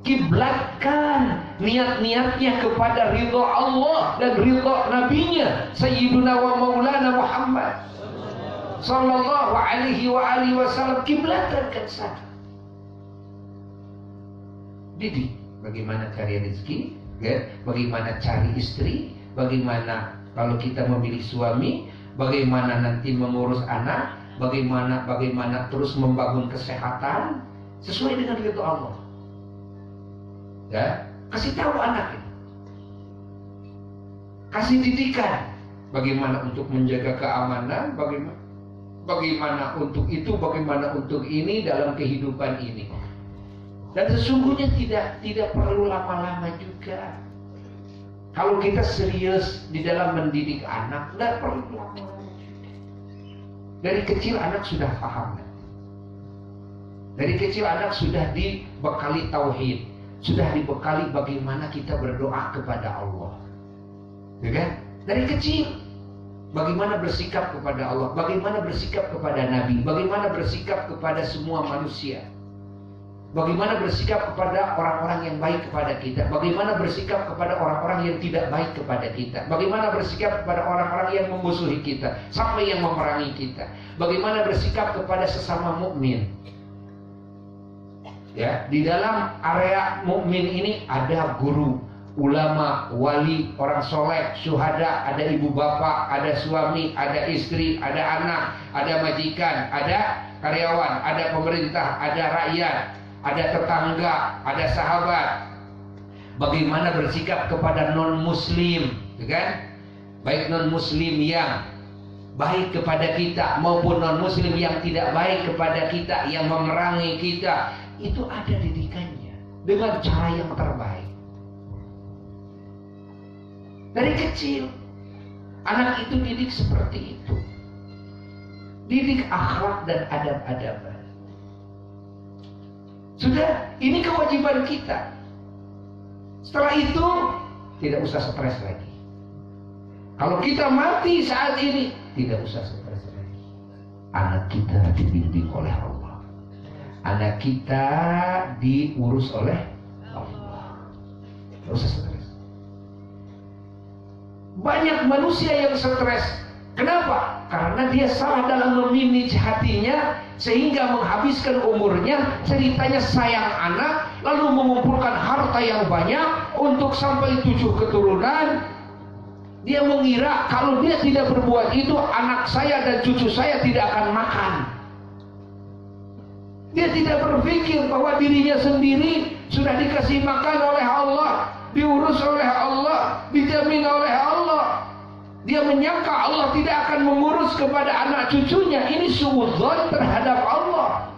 Speaker 1: kiblatkan niat-niatnya kepada ridha Allah dan ridha Nabinya Sayyiduna wa Maulana Muhammad sallallahu alaihi wasallam. Kiblatkan ke sana. Didik bagaimana cari rezeki, ya? Bagaimana cari istri, bagaimana kalau kita memilih suami, bagaimana nanti mengurus anak, bagaimana terus membangun kesehatan sesuai dengan ridho Allah. Ya, kasih tahu anak ini. Kasih didikan bagaimana untuk menjaga keamanan, bagaimana untuk itu, bagaimana untuk ini dalam kehidupan ini. Dan sesungguhnya tidak perlu lama-lama juga. Kalau kita serius di dalam mendidik anak, tidak perlu lama-lama. Dari kecil anak sudah paham. Dari kecil anak sudah dibekali tauhid, sudah dibekali bagaimana kita berdoa kepada Allah. Ya kan? Dari kecil bagaimana bersikap kepada Allah, bagaimana bersikap kepada Nabi, bagaimana bersikap kepada semua manusia. Bagaimana bersikap kepada orang-orang yang baik kepada kita, bagaimana bersikap kepada orang-orang yang tidak baik kepada kita, bagaimana bersikap kepada orang-orang yang memusuhi kita sampai yang memerangi kita, bagaimana bersikap kepada sesama mukmin. Ya, di dalam area mukmin ini ada guru, ulama, wali, orang soleh, syuhada, ada ibu bapak, ada suami, ada istri, ada anak, ada majikan, ada karyawan, ada pemerintah, ada rakyat, ada tetangga, ada sahabat. Bagaimana bersikap kepada non-muslim, kan? Baik non-muslim yang baik kepada kita maupun non-muslim yang tidak baik kepada kita, yang memerangi kita, itu ada didikannya dengan cara yang terbaik. Dari kecil anak itu didik seperti itu. Didik akhlak dan adab-adaban. Sudah, ini kewajiban kita. Setelah itu tidak usah stres lagi. Kalau kita mati saat ini, tidak usah stres lagi. Anak kita dibimbing oleh Allah. Anak kita diurus oleh Allah. Tidak usah stres. Banyak manusia yang stres. Kenapa? Karena dia salah dalam memanage hatinya, sehingga menghabiskan umurnya ceritanya sayang anak, lalu mengumpulkan harta yang banyak untuk sampai 7 keturunan. Dia mengira kalau dia tidak berbuat itu, anak saya dan cucu saya tidak akan makan. Dia tidak berpikir bahwa dirinya sendiri sudah dikasih makan oleh Allah, diurus oleh Allah, dijamin oleh Allah. Dia menyangka Allah tidak akan mengurus kepada anak cucunya. Ini suudzon terhadap Allah.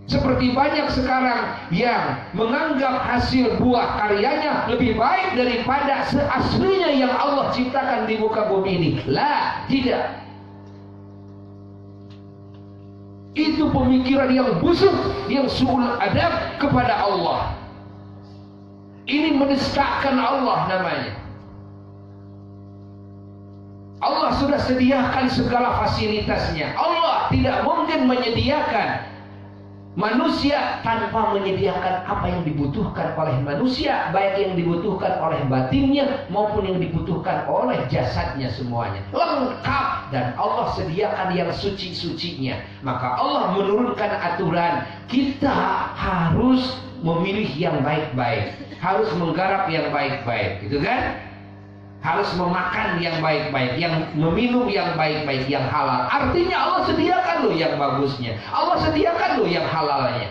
Speaker 1: Seperti banyak sekarang yang menganggap hasil buah karyanya lebih baik daripada seaslinya yang Allah ciptakan di muka bumi ini. Lah, tidak. Itu pemikiran yang busuk, yang su'ul adab kepada Allah. Ini menistakan Allah namanya. Allah sudah sediakan segala fasilitasnya. Allah tidak mungkin menyediakan manusia tanpa menyediakan apa yang dibutuhkan oleh manusia, baik yang dibutuhkan oleh batinnya maupun yang dibutuhkan oleh jasadnya, semuanya lengkap. Dan Allah sediakan yang suci-sucinya. Maka Allah menurunkan aturan, kita harus memilih yang baik-baik, harus menggarap yang baik-baik, gitu kan? Harus memakan yang baik-baik, yang meminum yang baik-baik, yang halal. Artinya Allah sediakan loh yang bagusnya, Allah sediakan loh yang halalnya.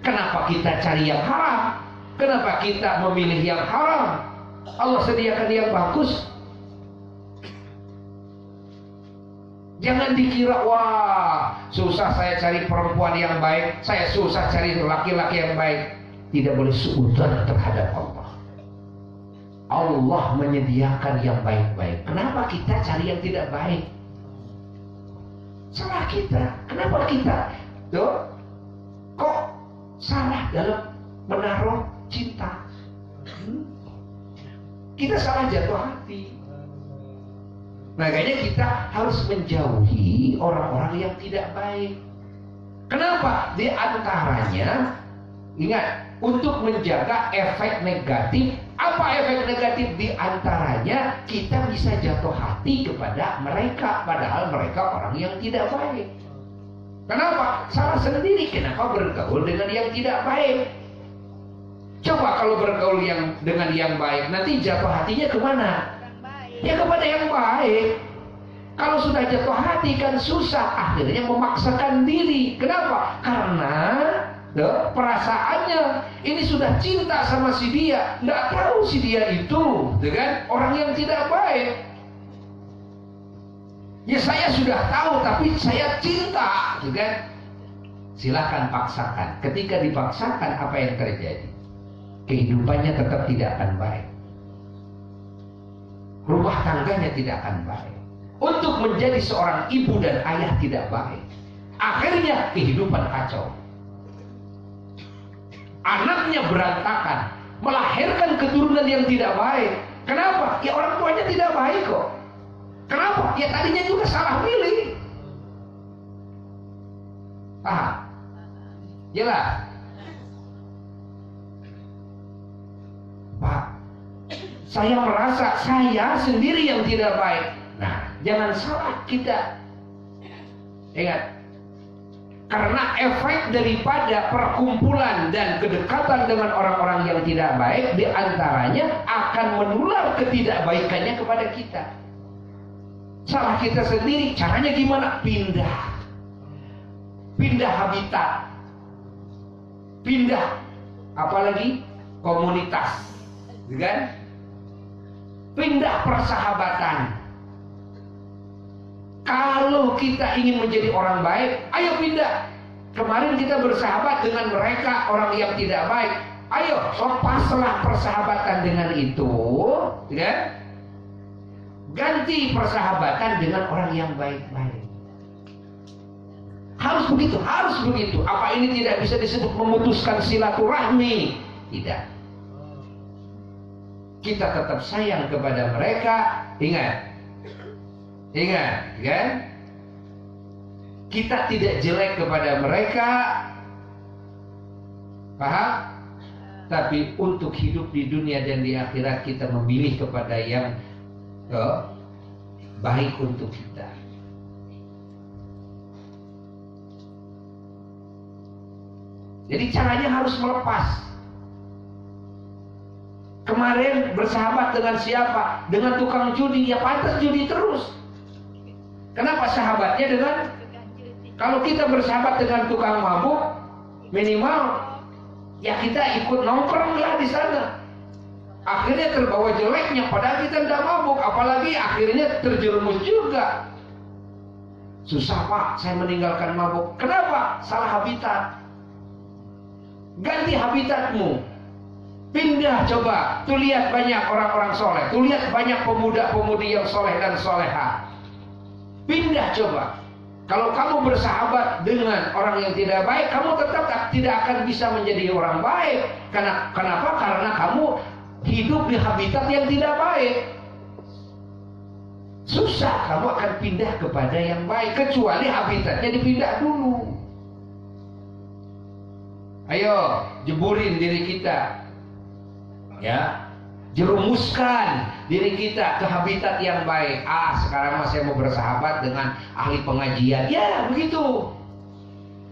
Speaker 1: Kenapa kita cari yang haram? Kenapa kita memilih yang haram? Allah sediakan yang bagus. Jangan dikira, wah susah saya cari perempuan yang baik, saya susah cari laki-laki yang baik. Tidak boleh suudzon terhadap Allah. Allah menyediakan yang baik-baik. Kenapa kita cari yang tidak baik? Salah kita. Kenapa kita kok salah dalam menaruh cinta? Kita salah jatuh hati. Makanya kita harus menjauhi orang-orang yang tidak baik. Kenapa? Di antaranya, ingat, untuk menjaga efek negatif. Apa efek negatif? Di antaranya kita bisa jatuh hati kepada mereka, padahal mereka orang yang tidak baik. Kenapa? Salah sendiri. Kenapa bergaul dengan yang tidak baik? Coba kalau bergaul dengan yang baik, nanti jatuh hatinya kemana? Ya kepada yang baik. Kalau sudah jatuh hati kan susah, akhirnya memaksakan diri. Kenapa? Karena perasaannya ini sudah cinta sama si dia, nggak tahu si dia itu dengan orang yang tidak baik. Ya saya sudah tahu tapi saya cinta, kan? Silahkan paksakan. Ketika dipaksakan, apa yang terjadi? Kehidupannya tetap tidak akan baik. Rumah tangganya tidak akan baik. Untuk menjadi seorang ibu dan ayah tidak baik. Akhirnya kehidupan kacau. Anaknya berantakan, melahirkan keturunan yang tidak baik. Kenapa? Ya orang tuanya tidak baik kok. Kenapa? Ya tadinya juga salah milih. Paham? Jelas? Pak, saya merasa saya sendiri yang tidak baik. Nah, jangan salah kita. Ingat, karena efek daripada perkumpulan dan kedekatan dengan orang-orang yang tidak baik, diantaranya akan menular ketidakbaikannya kepada kita. Salah kita sendiri. Caranya gimana? Pindah habitat, pindah apalagi komunitas, kan? Pindah persahabatan. Kalau kita ingin menjadi orang baik, ayo pindah. Kemarin kita bersahabat dengan mereka orang yang tidak baik. Ayo lepaslah persahabatan dengan itu, ya. Ganti persahabatan dengan orang yang baik-baik. Harus begitu, harus begitu. Apa ini tidak bisa disebut memutuskan silaturahmi? Tidak. Kita tetap sayang kepada mereka. Ingat, kan? Kita tidak jelek kepada mereka, paham? Tapi untuk hidup di dunia dan di akhirat kita memilih kepada yang baik untuk kita. Jadi caranya harus melepas. Kemarin bersahabat dengan siapa? Dengan tukang judi, ya pantas judi terus. Kenapa sahabatnya dengan? Kalau kita bersahabat dengan tukang mabuk, minimal ya kita ikut nongkrong lah di sana. Akhirnya terbawa jeleknya, padahal kita tidak mabuk, apalagi akhirnya terjerumus juga. Susah Pak, saya meninggalkan mabuk. Kenapa? Salah habitat. Ganti habitatmu. Pindah coba. Tuh lihat banyak orang-orang soleh. Tuh lihat banyak pemuda-pemudi yang soleh dan soleha. Pindah coba. Kalau kamu bersahabat dengan orang yang tidak baik, kamu tetap tidak akan bisa menjadi orang baik. Kenapa? Karena kamu hidup di habitat yang tidak baik. Susah kamu akan pindah kepada yang baik, kecuali habitatnya dipindah dulu. Ayo jeburin diri kita, ya, jerumuskan diri kita ke habitat yang baik. Sekarang saya mau bersahabat dengan ahli pengajian, ya begitu.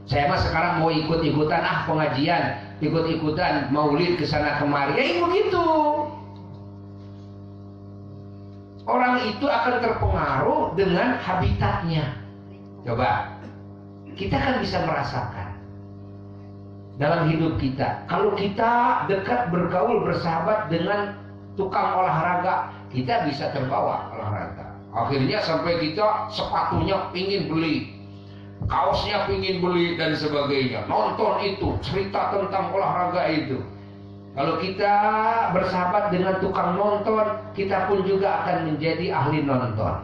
Speaker 1: Saya sekarang mau ikut-ikutan pengajian, ikut-ikutan maulid kesana kemari, ya begitu. Orang itu akan terpengaruh dengan habitatnya. Coba, kita kan bisa merasakan dalam hidup kita. Kalau kita dekat bergaul bersahabat dengan tukang olahraga, kita bisa terbawa olahraga. Akhirnya sampai kita sepatunya ingin beli, kaosnya ingin beli dan sebagainya. Nonton itu, cerita tentang olahraga itu. Kalau kita bersahabat dengan tukang nonton, kita pun juga akan menjadi ahli nonton.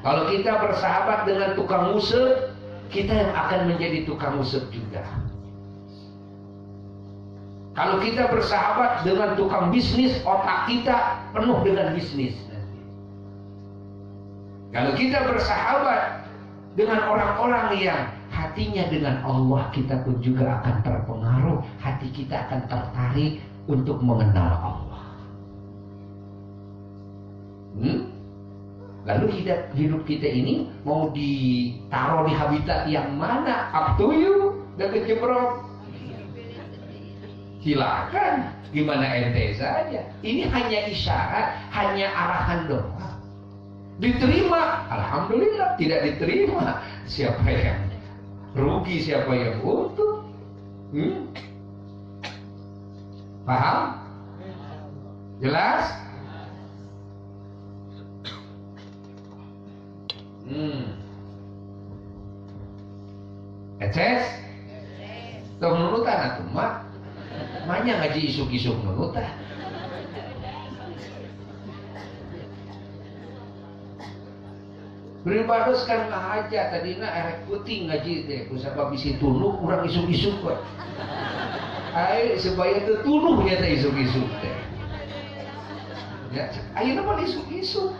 Speaker 1: Kalau kita bersahabat dengan tukang musik, kita yang akan menjadi tukang musik juga. Kalau kita bersahabat dengan tukang bisnis, otak kita penuh dengan bisnis. Kalau kita bersahabat dengan orang-orang yang hatinya dengan Allah, kita pun juga akan terpengaruh. Hati kita akan tertarik untuk mengenal Allah. Lalu hidup kita ini mau ditaruh di habitat yang mana? Up to you, dan kecebrok. Silakan, gimana ente saja. Ini hanya isyarat, hanya arahan doang. Diterima, alhamdulillah. Tidak diterima, siapa yang rugi, siapa yang untung? Paham? Jelas? Eces? Tuh nunutan atuh mak. Manya ngaji isuk-isuk nunutan. Beribados kan ngahaja tadina erek puting ngaji teh kusabab bisi tunduk urang isuk-isuk we. Ai supaya teu tunuh nya teh isuk-isuk teh. Ya, ayeuna mah isuk-isuk.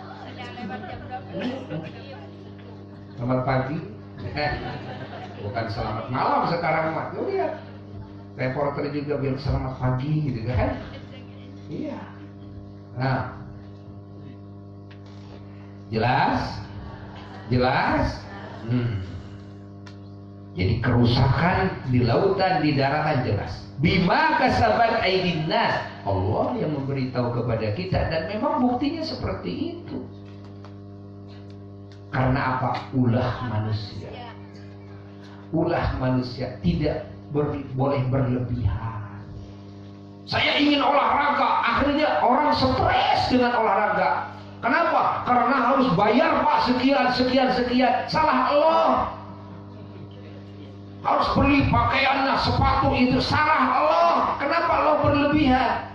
Speaker 1: Selamat pagi. Bukan selamat malam sekarang mah. Tuh lihat. Reporter juga bilang selamat pagi gitu kan. Iya. Nah. Jelas? Jelas? Jadi kerusakan di lautan, di daratan jelas. Bima kasabat aydin nas. Allah yang memberitahu kepada kita, dan memang buktinya seperti itu. Karena apa? Ulah manusia. Ulah manusia tidak boleh berlebihan. Saya ingin olahraga, akhirnya orang stres dengan olahraga. Kenapa? Karena harus bayar Pak sekian. Salah Allah. Harus beli pakaiannya, sepatu itu, salah Allah. Kenapa Allah berlebihan?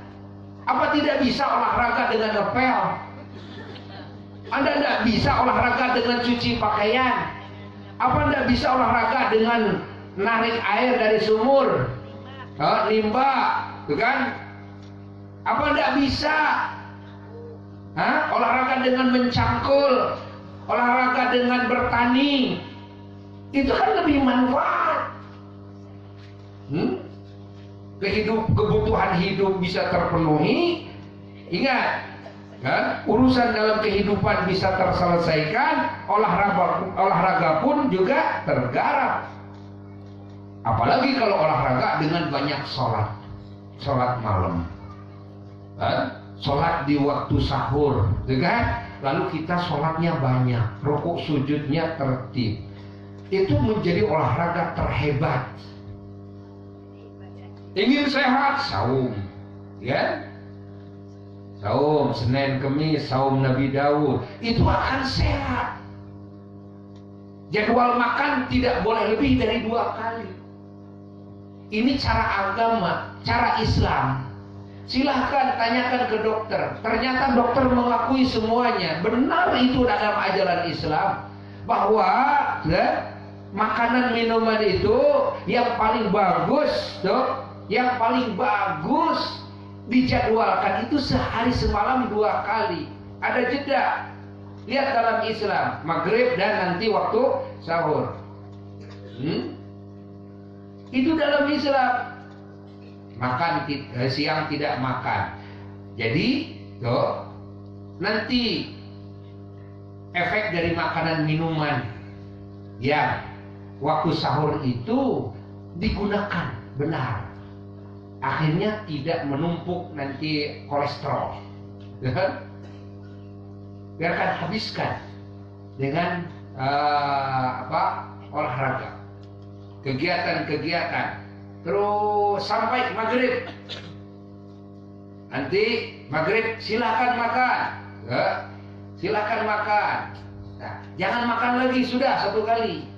Speaker 1: Apa tidak bisa olahraga dengan ngepel? Anda tidak bisa olahraga dengan cuci pakaian? Apa tidak bisa olahraga dengan narik air dari sumur? Nimba, tuh kan? Apa tidak bisa? Olahraga dengan mencangkul, olahraga dengan bertani, itu kan lebih manfaat. Kebutuhan hidup bisa terpenuhi. Ingat, urusan dalam kehidupan bisa terselesaikan, olahraga pun juga tergarap. Apalagi kalau olahraga dengan banyak sholat malam. Sholat di waktu sahur, kan? Lalu kita sholatnya banyak, rukuk sujudnya tertib. Itu menjadi olahraga terhebat. Ingin sehat, saum, ya? saum Senin Kemis, saum Nabi Daud, itu akan sehat. Jadwal makan tidak boleh lebih dari 2 kali. Ini cara agama, cara Islam. Silahkan tanyakan ke dokter. Ternyata dokter mengakui semuanya. Benar itu dalam ajaran Islam, bahwa makanan minuman itu yang paling bagus, yang paling bagus dijadwalkan itu sehari semalam 2 kali. Ada jeda. Lihat dalam Islam, maghrib dan nanti waktu sahur. Itu dalam Islam. Makan siang tidak makan. Jadi nanti efek dari makanan minuman yang waktu sahur itu digunakan benar, akhirnya tidak menumpuk nanti kolesterol. Biarkan habiskan dengan olahraga, kegiatan-kegiatan, terus sampai maghrib. Nanti maghrib silakan makan, silakan makan. Nah, jangan makan lagi, sudah 1 kali.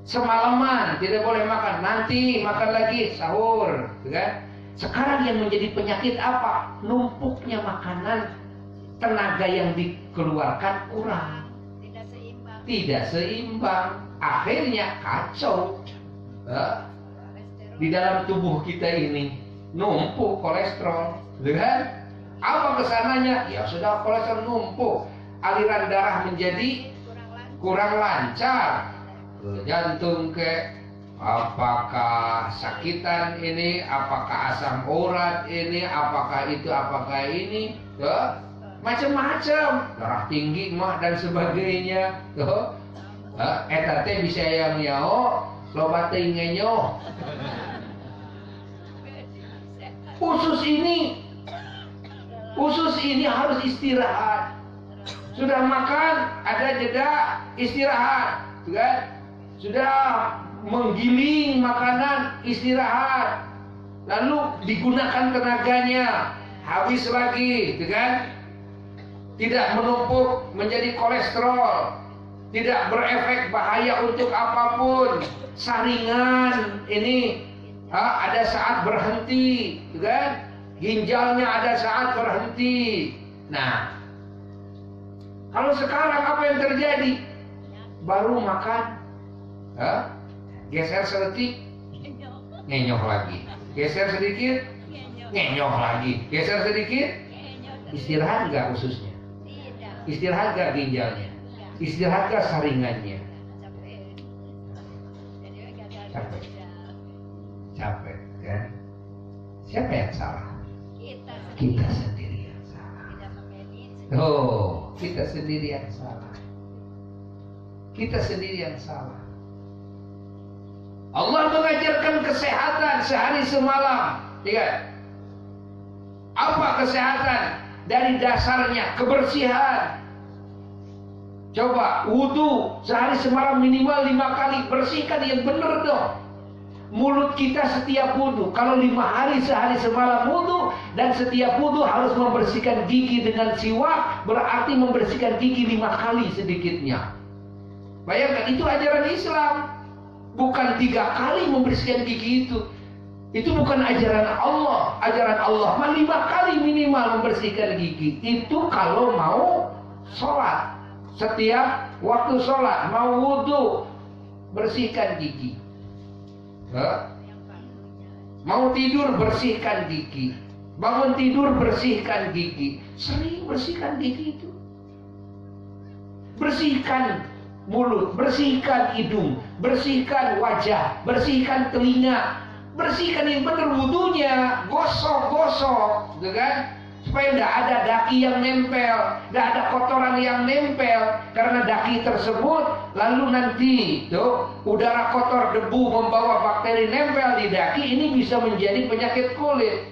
Speaker 1: Semalaman tidak boleh makan, nanti makan lagi sahur, kan? Sekarang yang menjadi penyakit apa? Numpuknya makanan, tenaga yang dikeluarkan kurang, tidak seimbang, akhirnya kacau. Di dalam tubuh kita ini numpuk kolesterol, kan? Apa kesananya? Ya sudah, kolesterol numpuk, aliran darah menjadi kurang lancar, ke jantung, ke apakah sakitan ini, apakah asam urat ini, apakah itu, apakah ini, macam-macam, darah tinggi mah dan sebagainya. Eta teh bisa yang nyao, loba teh ngenyo. Usus ini harus istirahat. Sudah makan, ada jeda istirahat, kan? Sudah menggiling makanan, istirahat. Lalu digunakan tenaganya, habis lagi, kan? Tidak menumpuk menjadi kolesterol, tidak berefek bahaya untuk apapun. Saringan ini ada saat berhenti, kan? Ginjalnya ada saat berhenti. Nah, kalau sekarang apa yang terjadi? Baru makan, geser sedetik, ngenyok lagi. Geser sedikit, ngenyok lagi. Geser sedikit, istirahat nggak ususnya? Istirahat gak ginjalnya? Istirahat gak saringannya? Capek kan? Siapa yang salah? Kita sendiri yang salah. Kita sendiri yang salah. Kita sendiri yang salah. Allah mengajarkan kesehatan sehari semalam. Lihat, apa kesehatan? Dari dasarnya kebersihan. Coba wudu sehari semalam minimal 5 kali. Bersihkan yang benar dong. Mulut kita setiap wudu. Kalau 5 hari sehari semalam wudu, dan setiap wudu harus membersihkan gigi dengan siwak, berarti membersihkan gigi 5 kali sedikitnya. Bayangkan, itu ajaran Islam. Bukan 3 kali membersihkan gigi itu. Itu bukan ajaran Allah. Ajaran Allah 5 kali minimal membersihkan gigi. Itu kalau mau sholat. Setiap waktu sholat, mau wudhu, bersihkan gigi. Mau tidur, bersihkan gigi. Bangun tidur, bersihkan gigi. Sering bersihkan gigi itu. Bersihkan mulut, bersihkan hidung, bersihkan wajah, bersihkan telinga. Bersihkan yang benar wudunya, gosok-gosok, gitu kan? Supaya tidak ada daki yang nempel, tidak ada kotoran yang nempel. Karena daki tersebut, lalu nanti udara kotor, debu membawa bakteri nempel di daki, ini bisa menjadi penyakit kulit.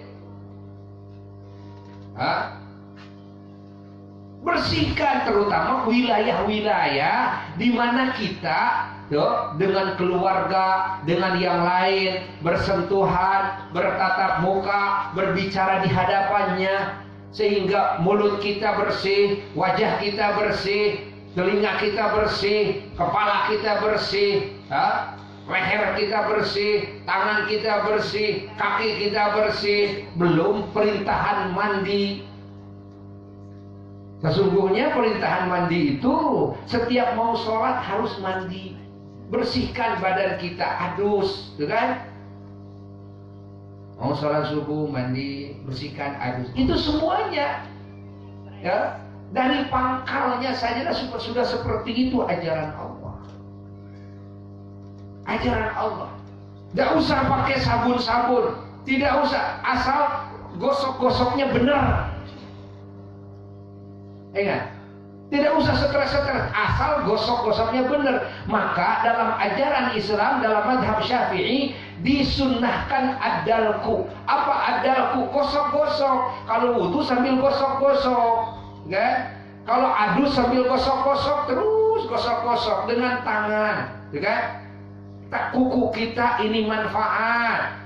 Speaker 1: Bersihkan terutama wilayah-wilayah di mana kita dengan keluarga, dengan yang lain bersentuhan, bertatap muka, berbicara di hadapannya. sehingga mulut kita bersih, wajah kita bersih, telinga kita bersih, kepala kita bersih, leher kita bersih, tangan kita bersih, kaki kita bersih. Belum perintahan mandi. Sesungguhnya perintahan mandi itu setiap mau sholat harus mandi, bersihkan badan kita, adus, kan? Mau sholat subuh mandi, bersihkan, adus, itu semuanya, ya. Dari pangkalnya saja sudah seperti itu ajaran Allah. Ajaran Allah. Tidak usah pakai sabun-sabun, tidak usah, asal gosok-gosoknya benar. Ingat, tidak usah stres-stres, asal gosok-gosoknya benar. Maka dalam ajaran Islam, dalam mazhab Syafi'i, disunnahkan adalku. Apa adalku? Gosok-gosok. Kalau wudu sambil gosok-gosok, kan? Kalau adus sambil gosok-gosok, terus gosok-gosok dengan tangan, kan? Kuku kita ini manfaat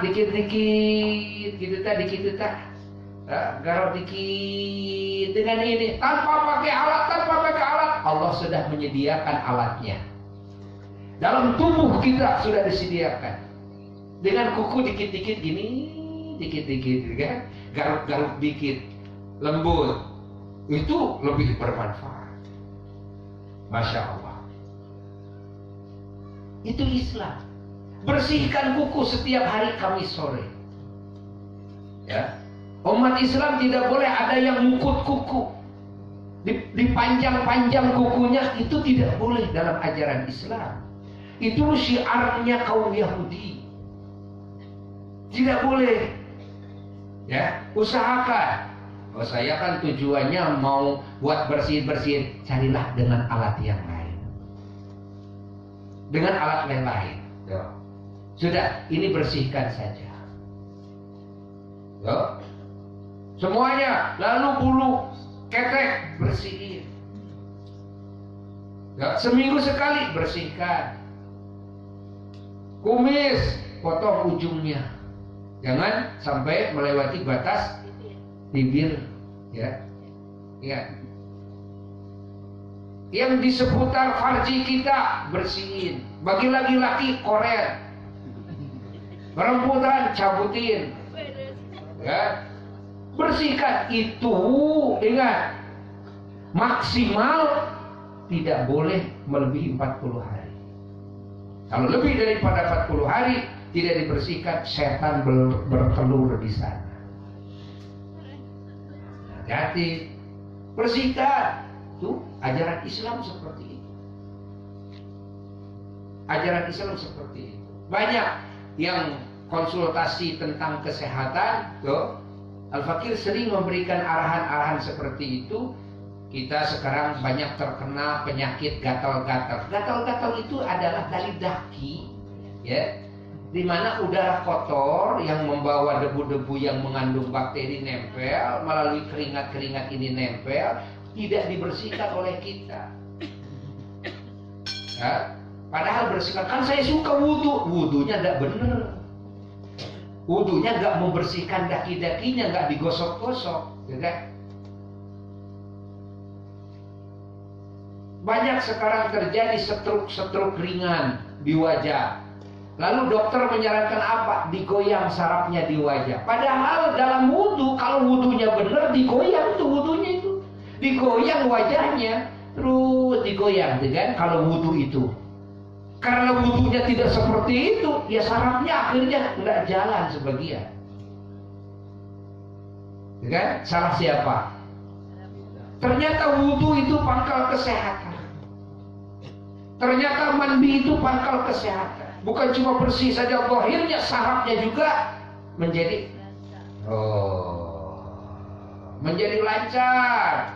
Speaker 1: dikit-dikit, gitu dikit garuk dikit dengan ini, tanpa pakai alat, Allah sudah menyediakan alatnya. Dalam tubuh kita sudah disediakan. Dengan kuku dikit-dikit gini, dikit-dikit, kan? Garuk-garuk dikit, lembut, itu lebih bermanfaat. Masya Allah. Itu Islam. Bersihkan kuku setiap hari Kamis sore. Ya. Umat Islam tidak boleh ada yang mukut kuku, dipanjang-panjang kukunya, itu tidak boleh dalam ajaran Islam. Itu syiarnya kaum Yahudi. Tidak boleh. Ya, usahakan. Oh, saya kan tujuannya mau buat bersih-bersih, carilah dengan alat yang lain. Dengan alat yang lain. Yo. Sudah, ini bersihkan saja. Yo. Semuanya, lalu bulu ketek bersihin. Ya, seminggu sekali bersihkan. Kumis potong ujungnya, jangan sampai melewati batas bibir, ya. Ingat, yang di seputar farji kita bersihin. Bagi laki-laki koret, perempuan cabutin, ya. Bersihkan itu. Ingat, maksimal tidak boleh melebihi 40 hari. Kalau lebih daripada 40 hari tidak dibersihkan, setan bertelur di sana. Hati-hati, bersihkan. Itu ajaran Islam seperti itu. Ajaran Islam seperti itu. Banyak yang konsultasi tentang kesehatan, tuh Al-Fakir sering memberikan arahan-arahan seperti itu. Kita sekarang banyak terkena penyakit gatal-gatal. Gatal-gatal itu adalah dari daki, ya, di mana udara kotor yang membawa debu-debu yang mengandung bakteri nempel, melalui keringat-keringat ini nempel, tidak dibersihkan oleh kita. Ya, padahal bersihkan, kan saya suka wudu, wudunya tidak benar. Wudunya nggak membersihkan daki-dakinya, nggak digosok-gosok, ya kan? Banyak sekarang terjadi stroke ringan di wajah. Lalu dokter menyarankan apa? Digoyang sarafnya di wajah. Padahal dalam wudu, kalau wudunya benar, digoyang tuh wudunya itu, digoyang wajahnya, terus digoyang, kan? Kalau wudu itu. Karena wudunya tidak seperti itu, ya sarafnya akhirnya nggak jalan sebagian. Ya kan? Salah siapa? Ternyata wudu itu pangkal kesehatan. Ternyata mandi itu pangkal kesehatan. Bukan cuma bersih saja zahirnya, sarafnya juga menjadi menjadi lancar.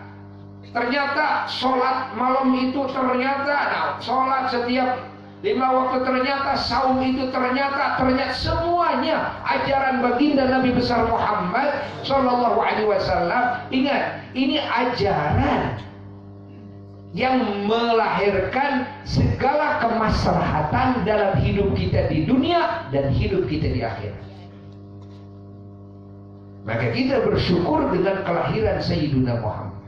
Speaker 1: Ternyata sholat malam itu ternyata, sholat setiap 5 waktu ternyata, saum itu ternyata semuanya ajaran baginda Nabi besar Muhammad Sallallahu Alaihi Wasallam. Ingat, ini ajaran yang melahirkan segala kemaslahatan dalam hidup kita di dunia dan hidup kita di akhirat. Maka kita bersyukur dengan kelahiran Sayyiduna Muhammad.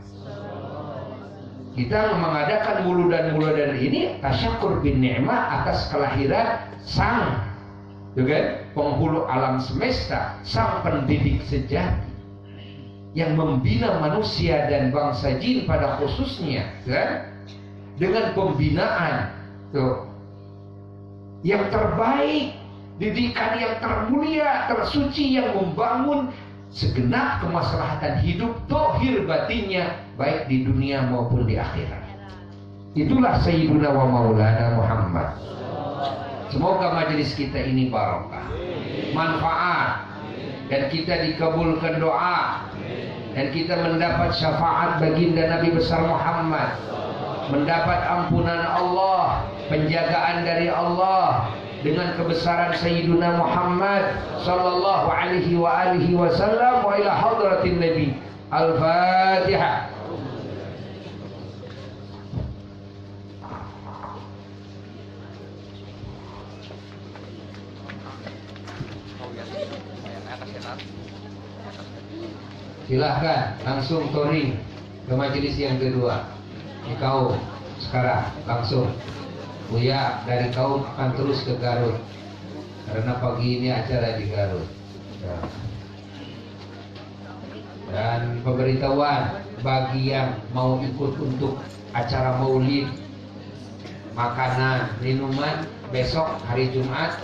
Speaker 1: Kita mengadakan muludan ini tasyakur bin ni'mah atas kelahiran sang penghulu alam semesta, sang pendidik sejati yang membina manusia dan bangsa jin pada khususnya, kan? Dengan pembinaan yang terbaik, didikan yang termulia, tersuci, yang membangun segenap kemaslahatan hidup zahir batinnya, baik di dunia maupun di akhirat. Itulah Sayyiduna wa Maulana Muhammad. Semoga majelis kita ini barokah, manfaat, dan kita dikabulkan doa, dan kita mendapat syafaat baginda Nabi besar Muhammad, mendapat ampunan Allah, penjagaan dari Allah, dengan kebesaran Sayyiduna Muhammad sallallahu alaihi wa alihi wasallam wa ila hadratin Nabi. Al-Fatihah. Silahkan langsung touring ke majelis yang kedua. Ini kau sekarang langsung. Buya dari kaum akan terus ke Garut karena pagi ini acara di Garut. Dan pemberitahuan bagi yang mau ikut untuk acara maulid, makanan, minuman besok hari Jumat,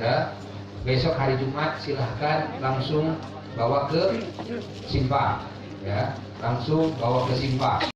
Speaker 1: ya. Besok hari Jumat silahkan langsung bawa ke Simpang, ya. Langsung bawa ke Simpang.